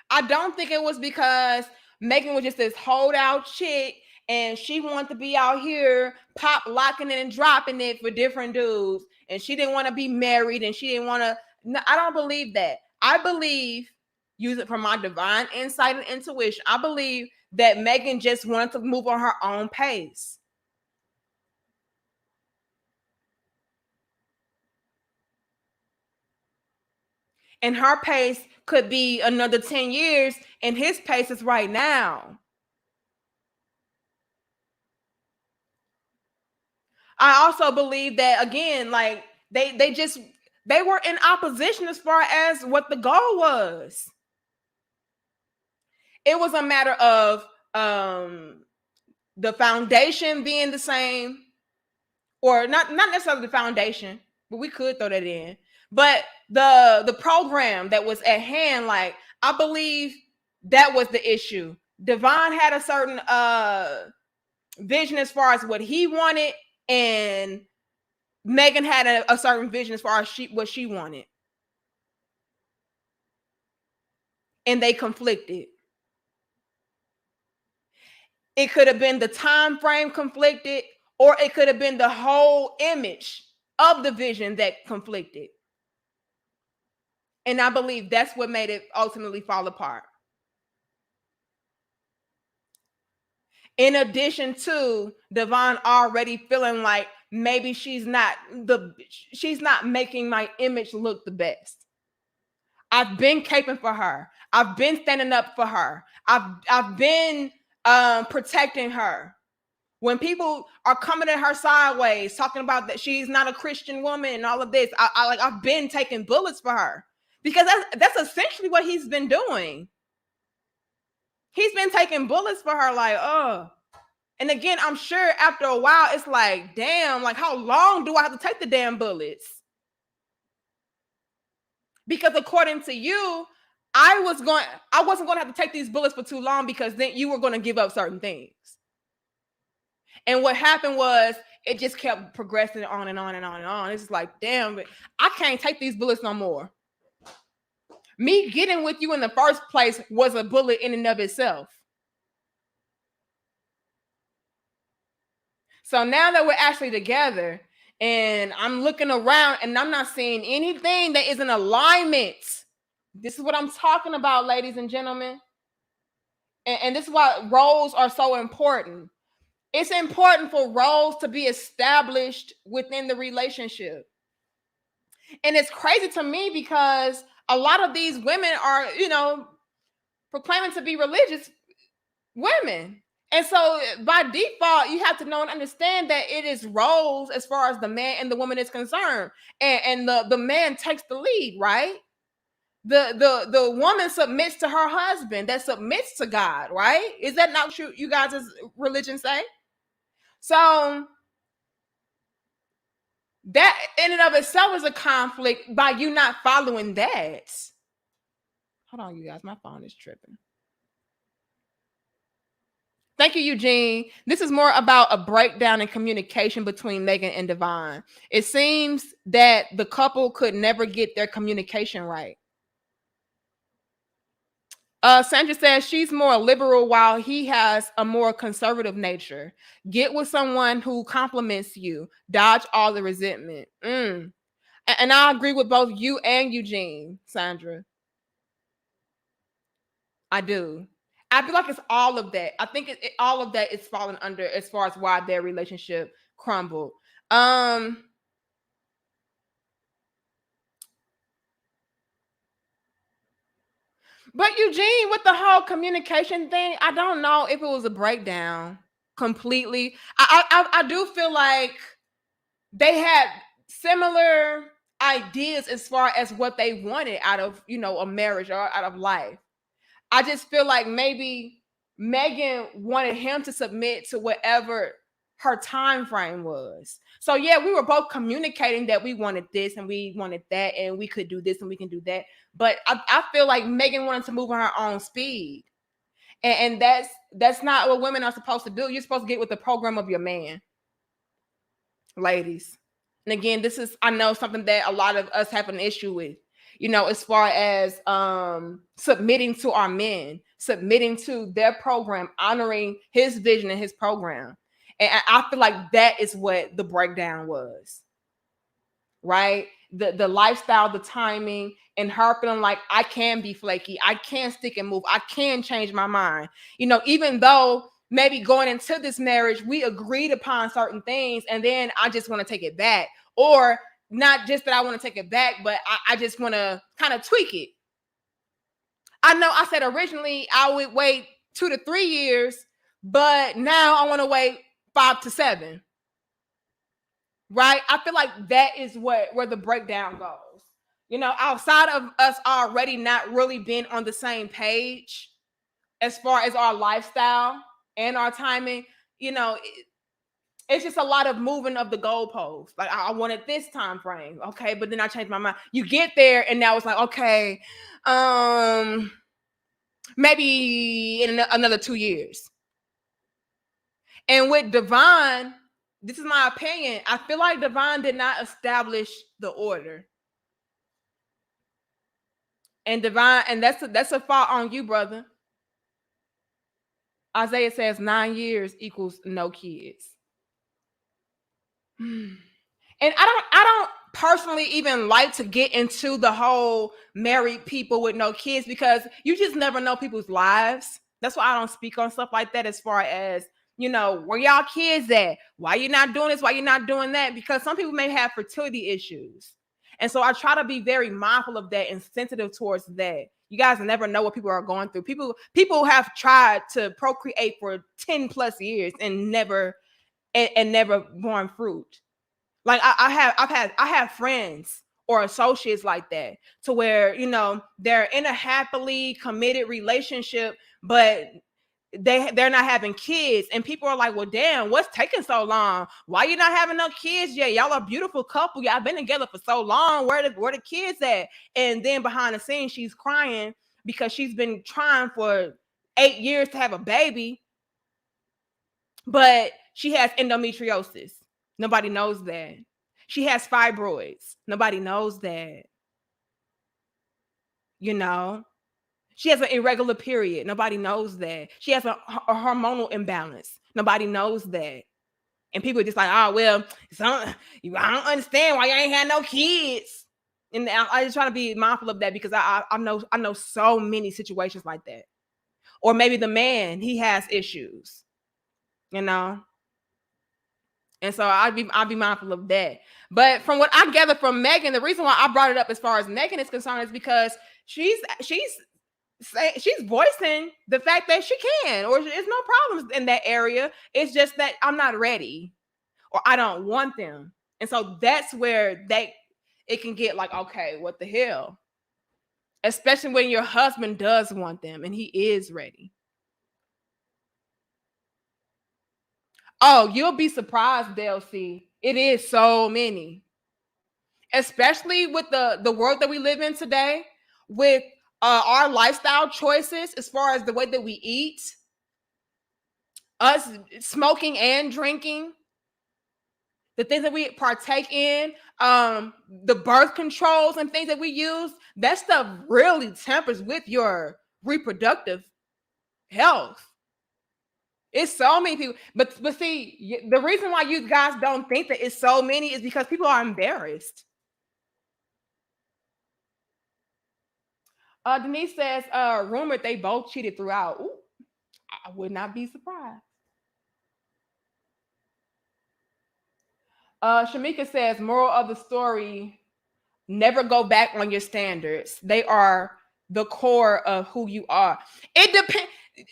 Speaker 1: I don't think it was because Meagan was just this holdout chick and she wanted to be out here pop locking it and dropping it for different dudes. And she didn't want to be married and she didn't want to. No, I don't believe that. I believe, use it from my divine insight and intuition, I believe that Meagan just wanted to move on her own pace. And her pace could be another 10 years, and his pace is right now. I also believe that, again, like they were in opposition as far as what the goal was. It was a matter of the foundation being the same, or not necessarily the foundation, but we could throw that in. But the program that was at hand, like, I believe that was the issue. Devon had a certain vision as far as what he wanted, and Meagan had a certain vision as far as what she wanted, and they conflicted. It could have been the time frame conflicted, or it could have been the whole image of the vision that conflicted. And I believe that's what made it ultimately fall apart. In addition to Devon already feeling like maybe she's not making my image look the best. I've been caping for her. I've been standing up for her. I've been protecting her. When people are coming at her sideways, talking about that she's not a Christian woman and all of this, I've been taking bullets for her, because that's essentially what he's been doing. He's been taking bullets for her, like, oh. And again, I'm sure after a while, it's like, damn, like, how long do I have to take the damn bullets? Because according to you, I wasn't going to have to take these bullets for too long, because then you were going to give up certain things. And what happened was it just kept progressing on and on and on and on. It's like, damn, I can't take these bullets no more. Me getting with you in the first place was a bullet in and of itself. So now that we're actually together and I'm looking around and I'm not seeing anything that is in alignment. This is what I'm talking about, ladies and gentlemen. And this is why roles are so important. It's important for roles to be established within the relationship. And it's crazy to me because a lot of these women are, proclaiming to be religious women. And so by default, you have to know and understand that it is roles as far as the man and the woman is concerned. And the man takes the lead, right? The woman submits to her husband, that submits to God, right? Is that not true? You guys' religion say? So that in and of itself is a conflict by you not following that. Hold on, you guys. My phone is tripping. Thank you, Eugene. This is more about a breakdown in communication between Meagan and Devon. It seems that the couple could never get their communication right. Sandra says she's more liberal while he has a more conservative nature. Get with someone who compliments you. Dodge all the resentment. And I agree with both you and Eugene, Sandra. I do. I feel like it's all of that. I think all of that is falling under as far as why their relationship crumbled. But Eugene, with the whole communication thing, I don't know if it was a breakdown completely. I do feel like they had similar ideas as far as what they wanted out of a marriage or out of life. I just feel like maybe Meagan wanted him to submit to whatever her time frame was. So yeah, we were both communicating that we wanted this and we wanted that, and we could do this and we can do that. But I feel like Meagan wanted to move on her own speed. And that's not what women are supposed to do. You're supposed to get with the program of your man, ladies. And again, this is, I know, something that a lot of us have an issue with, as far as submitting to our men, submitting to their program, honoring his vision and his program. And I feel like that is what the breakdown was, right? The lifestyle, the timing, and her feeling like I can be flaky, I can stick and move, I can change my mind. Even though maybe going into this marriage, we agreed upon certain things, and then I just want to take it back. Or not just that I want to take it back, but I just want to kind of tweak it. I know I said originally I would wait 2 to 3 years, but now I want to wait 5 to 7. Right? I feel like that is where the breakdown goes. Outside of us already not really being on the same page as far as our lifestyle and our timing, it's just a lot of moving of the goalposts. Like, I wanted this time frame, okay, but then I changed my mind. You get there, and now it's like, okay, maybe in another 2 years. And with Devon, this is my opinion, I feel like Devon did not establish the order. And Devon, and that's a fault on you, brother. Isaiah says 9 years equals no kids. And I don't personally even like to get into the whole married people with no kids, because you just never know people's lives. That's why I don't speak on stuff like that, as far as, where y'all kids at? Why you not doing this? Why you not doing that? Because some people may have fertility issues. And so I try to be very mindful of that and sensitive towards that. You guys never know what people are going through. People have tried to procreate for 10 plus years and never borne fruit. Like I have friends or associates like that, to where, they're in a happily committed relationship, but they're not having kids, and people are like, well, damn, what's taking so long? Why you not having no kids yet? Y'all are a beautiful couple. Y'all been together for so long. Where the kids at? And then behind the scenes, she's crying because she's been trying for 8 years to have a baby, but she has endometriosis. Nobody knows that. She has fibroids. Nobody knows that. She has an irregular period. Nobody knows that. She has a hormonal imbalance. Nobody knows that. And people are just like, oh, well, I don't understand why you ain't had no kids. And I just try to be mindful of that, because I know so many situations like that. Or maybe the man, he has issues, And so I'd be mindful of that. But from what I gather from Meagan, the reason why I brought it up as far as Meagan is concerned is because she's voicing the fact that she can, or there's no problems in that area. It's just that I'm not ready, or I don't want them. And so that's where it can get like, okay, what the hell? Especially when your husband does want them and he is ready. Oh, you'll be surprised, DLC. It is so many. Especially with the world that we live in today, with our lifestyle choices, as far as the way that we eat, us smoking and drinking, the things that we partake in, the birth controls and things that we use, that stuff really tempers with your reproductive health. It's so many people, but see, the reason why you guys don't think that it's so many is because people are embarrassed. Denise says, rumored they both cheated throughout. Ooh, I would not be surprised. Shamika says, moral of the story, never go back on your standards. They are the core of who you are. It depends.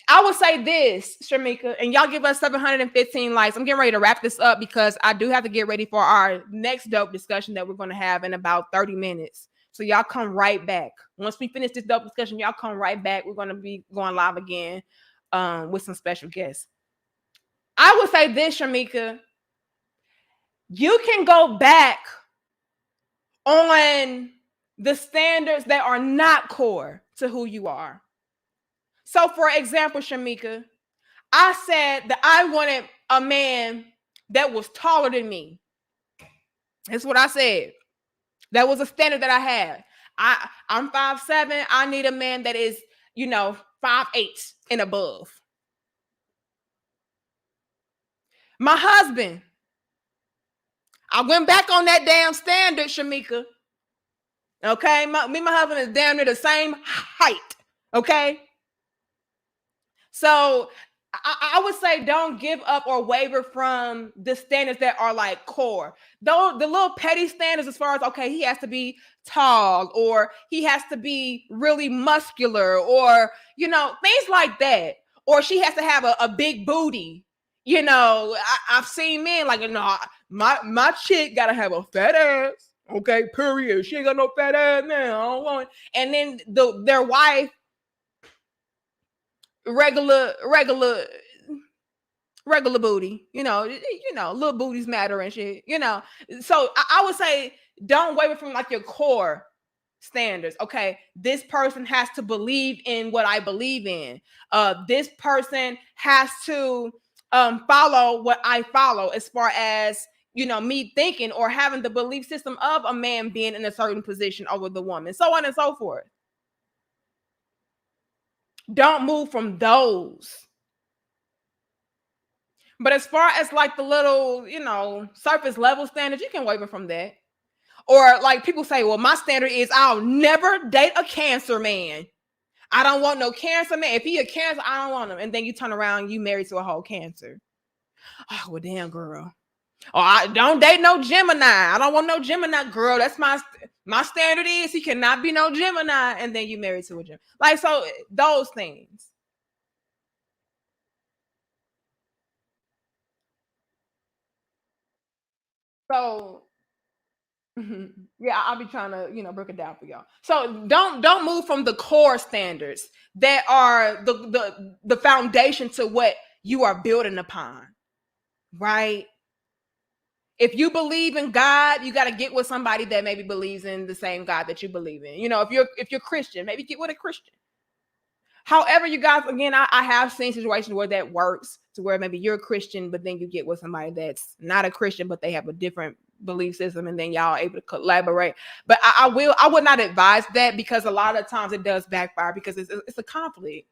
Speaker 1: I would say this, Shamika, and y'all give us 715 likes. I'm getting ready to wrap this up because I do have to get ready for our next dope discussion that we're going to have in about 30 minutes. So y'all come right back. Once we finish this dope discussion, y'all come right back. We're going to be going live again. with some special guests. I would say this, Shamika, you can go back on the standards that are not core to who you are. So, for example, Shamika, I said that I wanted a man that was taller than me. That's what I said. That was a standard that I had. I'm 5'7". I need a man that is, 5'8" and above. My husband, I went back on that damn standard, Shamika. Okay, me and my husband is damn near the same height. Okay, so I would say don't give up or waver from the standards that are like core. Though the little petty standards, as far as okay, he has to be tall, or he has to be really muscular, or things like that, or she has to have a big booty. I've seen men like, my chick gotta have a fat ass. Okay, period. She ain't got no fat ass now. I don't want it. And then their wife, regular booty. Little booties matter and shit. So I would say don't waver from like your core standards. Okay, this person has to believe in what I believe in. This person has to follow what I follow, as far as me thinking or having the belief system of a man being in a certain position over the woman, so on and so forth. Don't move from those. But as far as like the little, surface level standards, you can waver from that. Or like people say, well, my standard is I'll never date a cancer man. I don't want no cancer man. If he a cancer, I don't want him. And then you turn around, you married to a whole cancer. Oh, well, damn, girl. Oh, I don't date no Gemini. I don't want no Gemini, girl. That's my standard is he cannot be no Gemini. And then you married to a Gemini. Like, so those things. So yeah, I'll be trying to, break it down for y'all. So don't move from the core standards that are the foundation to what you are building upon, right? If you believe in God, you got to get with somebody that maybe believes in the same God that you believe in. If you're Christian, maybe get with a Christian. However, you guys, again, I have seen situations where that works, to where maybe you're a Christian, but then you get with somebody that's not a Christian, but they have a different belief system, and then y'all are able to collaborate. But I would not advise that, because a lot of times it does backfire, because it's a conflict,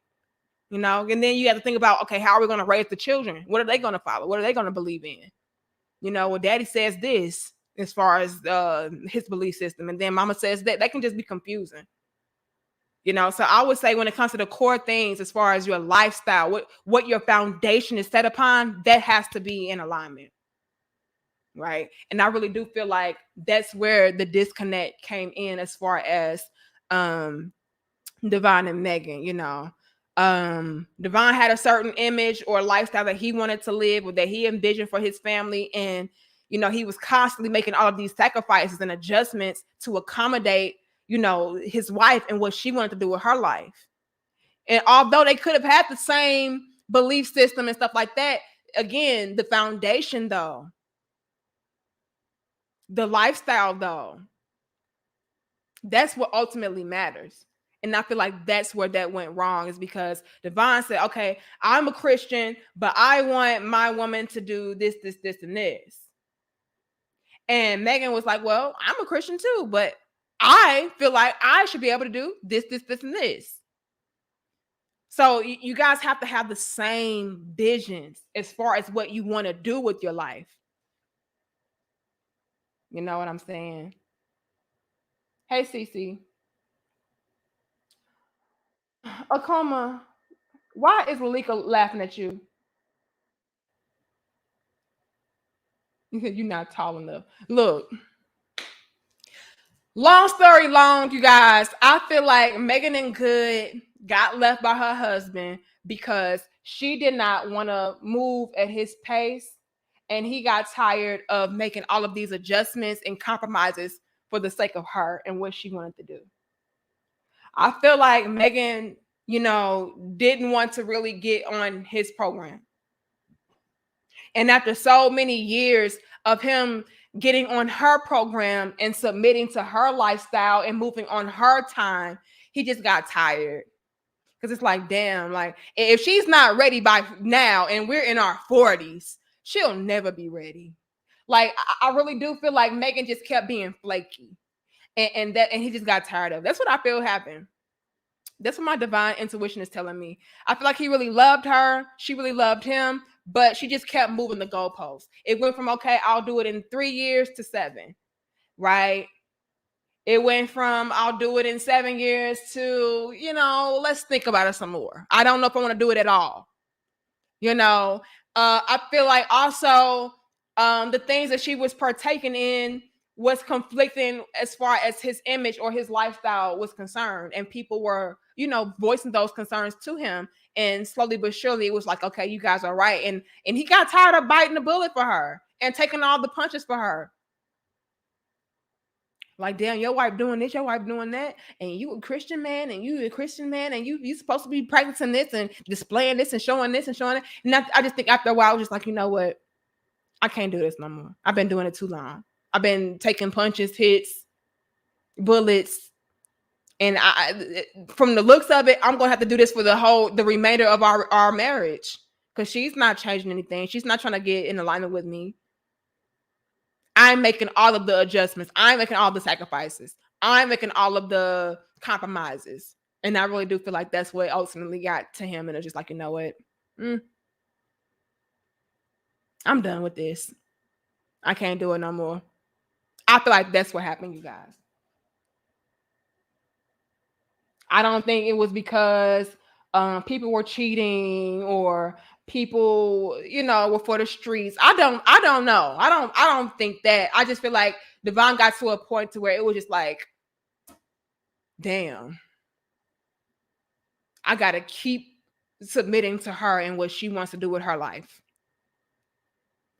Speaker 1: and then you have to think about, okay, how are we going to raise the children? What are they going to follow? What are they going to believe in? Well, daddy says this as far as his belief system, and then mama says that can just be confusing. So I would say when it comes to the core things, as far as your lifestyle, what your foundation is set upon, that has to be in alignment. Right. And I really do feel like that's where the disconnect came in, as far as Devon and Megan. Devon had a certain image or lifestyle that he wanted to live, or that he envisioned for his family. And, he was constantly making all of these sacrifices and adjustments to accommodate, his wife and what she wanted to do with her life. And although they could have had the same belief system and stuff like that, again, the foundation though, the lifestyle though, that's what ultimately matters. And I feel like that's where that went wrong, is because Devon said, okay, I'm a Christian, but I want my woman to do this, this, this, and this. And Megan was like, well, I'm a Christian too, but I feel like I should be able to do this, this, this, and this. So you guys have to have the same visions as far as what you want to do with your life. You know what I'm saying? Hey, Cece. Akoma, why is Malika laughing at you? You said you're not tall enough. Look, long story long, you guys. I feel like Meagan and Good got left by her husband because she did not want to move at his pace, and he got tired of making all of these adjustments and compromises for the sake of her and what she wanted to do. I feel like Meagan didn't want to really get on his program. And after so many years of him getting on her program and submitting to her lifestyle and moving on her time, he just got tired. Because it's like, damn, like if she's not ready by now and we're in our 40s, she'll never be ready. Like, I really do feel like Meagan just kept being flaky. And he just got tired of it. That's what I feel happened. That's what my divine intuition is telling me. I feel like he really loved her. She really loved him, but she just kept moving the goalposts. It went from, okay, I'll do it in 3 years to 7, right? It went from I'll do it in 7 years to, let's think about it some more. I don't know if I want to do it at all. I feel like also the things that she was partaking in was conflicting as far as his image or his lifestyle was concerned. And people were, voicing those concerns to him. And slowly but surely it was like, okay, you guys are right. And he got tired of biting the bullet for her and taking all the punches for her. Like, damn, your wife doing this, your wife doing that, and you a Christian man, and you a Christian man, and you supposed to be practicing this and displaying this and showing this and showing it. And I just think after a while, I was just like, you know what? I can't do this no more. I've been doing it too long. I've been taking punches, hits, bullets, and from the looks of it, I'm gonna have to do this for the remainder of our marriage, because she's not changing anything. She's not trying to get in alignment with me. I'm making all of the adjustments. I'm making all the sacrifices. I'm making all of the compromises. And I really do feel like that's what ultimately got to him. And it's just like, you know what? I'm done with this. I can't do it no more. I feel like that's what happened, you guys. I don't think it was because people were cheating or people, were for the streets. I don't know. I don't think that. I just feel like Devon got to a point to where it was just like, damn, I gotta keep submitting to her and what she wants to do with her life.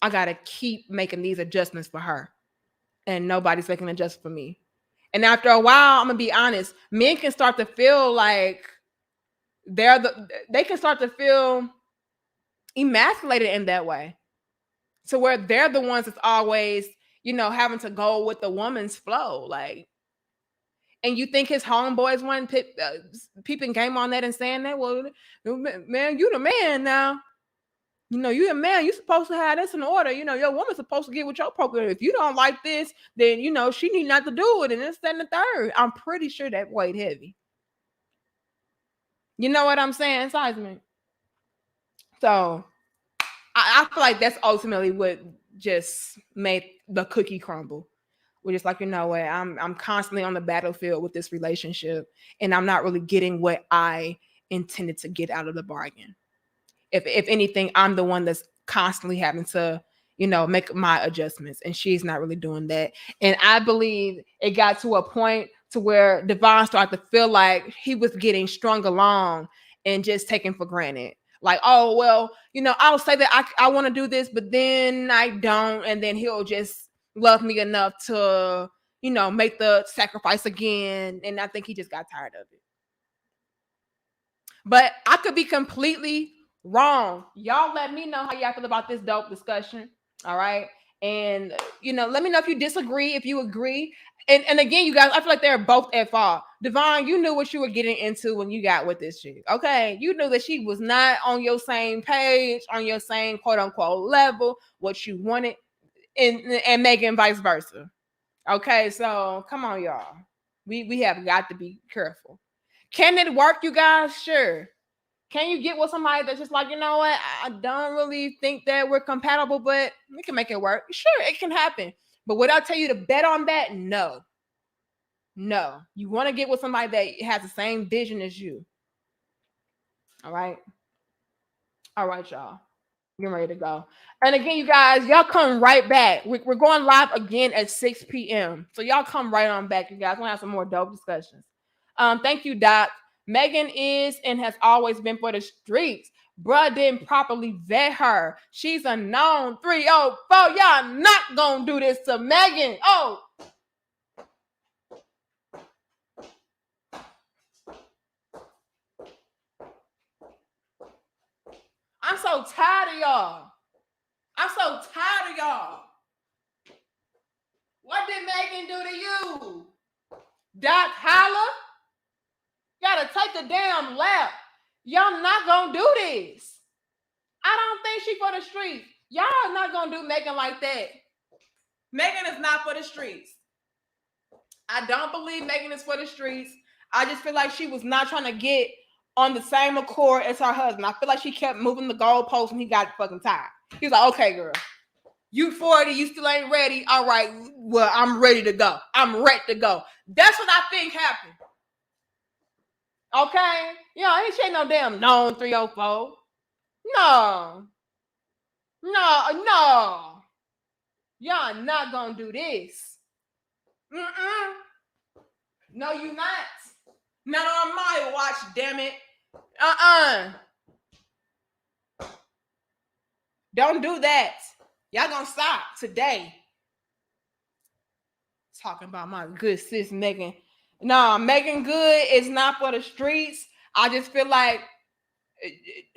Speaker 1: I gotta keep making these adjustments for her, and nobody's making adjustments for me. And after a while, I'm gonna be honest, men can start to feel like they can start to feel emasculated in that way, to where they're the ones that's always, having to go with the woman's flow. Like, and you think his homeboys weren't peeping game on that and saying that? Well, man, you the man now. You the man. You supposed to have this in order. Your woman's supposed to get with your program. If you don't like this, then she need not to do it. And this, that, and the third. I'm pretty sure that weighed heavy. You know what I'm saying, Seismic? So I feel like that's ultimately what just made the cookie crumble. We're just like, what? I'm constantly on the battlefield with this relationship, and I'm not really getting what I intended to get out of the bargain. If anything, I'm the one that's constantly having to, make my adjustments, and she's not really doing that. And I believe it got to a point to where Devon started to feel like he was getting strung along and just taken for granted. Like, oh, well, I'll say that I want to do this, but then I don't. And then he'll just love me enough to, make the sacrifice again. And I think he just got tired of it. But I could be completely wrong. Y'all let me know how y'all feel about this dope discussion. All right. And, let me know if you disagree, if you agree. And again, you guys, I feel like they're both at fault. Devon, you knew what you were getting into when you got with this chick. Okay. You knew that she was not on your same page, on your same quote unquote level, what you wanted, and Meagan vice versa. Okay. So come on, y'all. We have got to be careful. Can it work, you guys? Sure. Can you get with somebody that's just like, what? I don't really think that we're compatible, but we can make it work. Sure, it can happen. But would I tell you to bet on that? No. No. You want to get with somebody that has the same vision as you. All right. All right, y'all. Getting ready to go. And again, you guys, y'all come right back. We're going live again at 6 p.m. So y'all come right on back, you guys. We're going to have some more dope discussions. Thank you, Doc. Meagan is and has always been for the streets. Bruh didn't properly vet her. She's a known 304. Y'all not gonna do this to Meagan. Oh. so tired of y'all. I'm so tired of y'all. What did Meagan do to you? Doc Holla? Gotta take a damn lap. Y'all not gonna do this. I don't think she for the streets. Y'all not gonna do Meagan like that. Meagan is not for the streets. I don't believe Meagan is for the streets. I just feel like she was not trying to get on the same accord as her husband. I feel like she kept moving the goalposts and he got fucking tired. He was like, okay, girl, you 40, you still ain't ready. All right, well, I'm ready to go. I'm ready to go. That's what I think happened. Okay? She ain't no damn known 304. No. Y'all not gonna do this. No, you not. Not on my watch, damn it. Don't do that. Y'all gonna stop today. Talking about my good sis Meagan. No, Meagan Good is not for the streets. I just feel like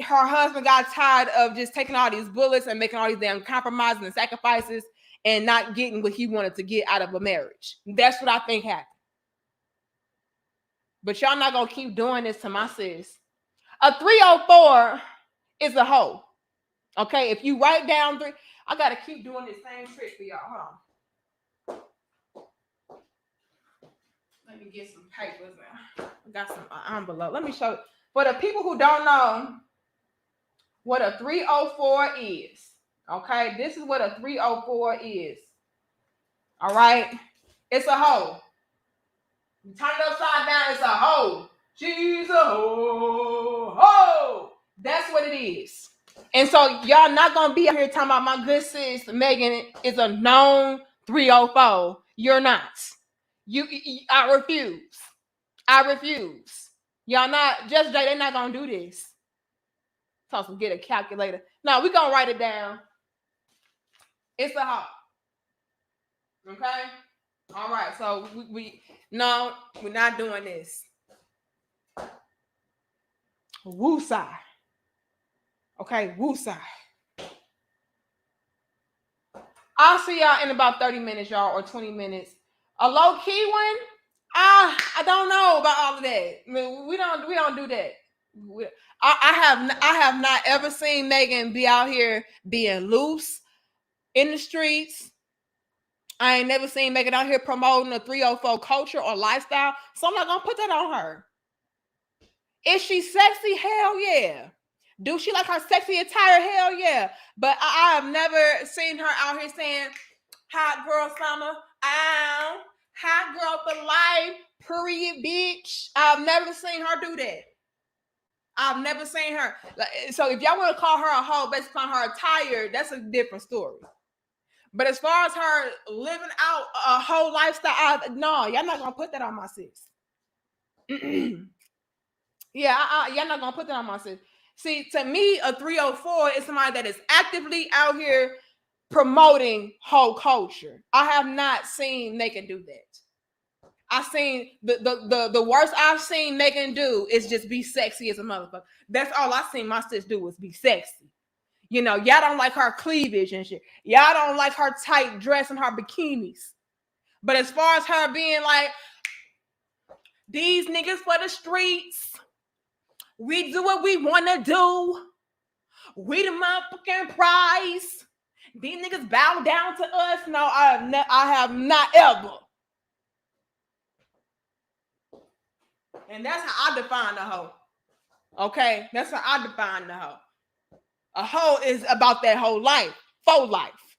Speaker 1: her husband got tired of just taking all these bullets and making all these damn compromises and sacrifices and not getting what he wanted to get out of a marriage. That's what I think happened. But y'all not gonna keep doing this to my sis. A 304 is a hoe. Okay, if you write down three, I gotta keep doing this same trick for y'all. Hold on. Let me get some papers now. I got some envelope. Let me show you. For the people who don't know what a 304 is, okay, this is what a 304 is. All right, it's a hoe. You turn it upside down, it's a hoe. She's a hoe. Ho! That's what it is. And so y'all not gonna be out here talking about my good sis Meagan is a known 304. You're not. I refuse. I refuse. Y'all not, Just Jay, they're not gonna do this. So get a calculator. No, we gonna write it down. It's a hoe. Okay? All right, so no, we're not doing this. Woosah. Okay, woosah. I'll see y'all in about 30 minutes, y'all, or 20 minutes. A low-key one? I don't know about all of that. I mean, we don't do that. I have not ever seen Meagan be out here being loose in the streets. I ain't never seen Meagan out here promoting a 304 culture or lifestyle, so I'm not gonna put that on her. Is she sexy? Hell yeah. Do she like her sexy attire? Hell yeah. But I have never seen her out here saying, hot girl summer, hot girl for life, period, bitch. I've never seen her do that. I've never seen her. So if y'all want to call her a hoe based on her attire, that's a different story. But as far as her living out a whole lifestyle, no, y'all not going to put that on my sis. Yeah, y'all not going to put that on my sis. See, to me, a 304 is somebody that is actively out here promoting whole culture. I have not seen Meagan do that. I've seen the worst I've seen Meagan do is just be sexy as a motherfucker. That's all I've seen my sis do is be sexy. Y'all don't like her cleavage and shit. Y'all don't like her tight dress and her bikinis. But as far as her being like, these niggas for the streets, we do what we want to do. We the motherfucking prize. These niggas bow down to us. No, I have not ever. And that's how I define the hoe. Okay? That's how I define the hoe. A hoe is about that whole life. Faux life.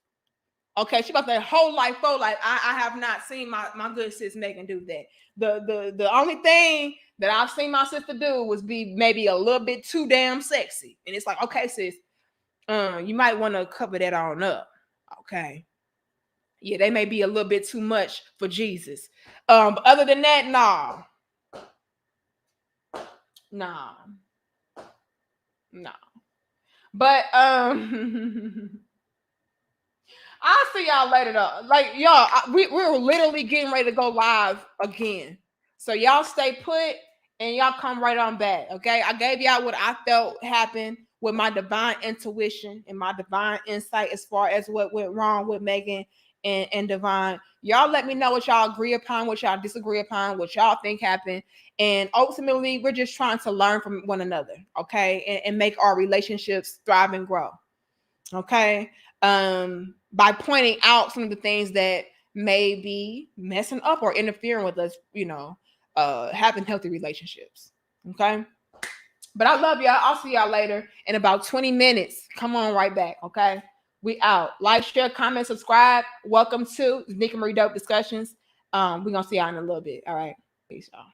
Speaker 1: Okay? She about that whole life, faux life. I have not seen my good sis Meagan do that. The only thing that I've seen my sister do was be maybe a little bit too damn sexy. And it's like, okay, sis, you might want to cover that on up. Okay. Yeah, they may be a little bit too much for Jesus. But other than that, nah. But I'll see y'all later though. Like y'all, we're literally getting ready to go live again. So y'all stay put and y'all come right on back. Okay. I gave y'all what I felt happened with my divine intuition and my divine insight as far as what went wrong with Meagan and Divine. Y'all let me know what y'all agree upon, what y'all disagree upon, what y'all think happened. And ultimately, we're just trying to learn from one another, okay? And make our relationships thrive and grow. Okay. By pointing out some of the things that may be messing up or interfering with us, having healthy relationships. Okay. But I love y'all. I'll see y'all later in about 20 minutes. Come on right back. Okay. We out. Like, share, comment, subscribe. Welcome to Nick and Marie Dope Discussions. We're gonna see y'all in a little bit. All right. Peace, y'all.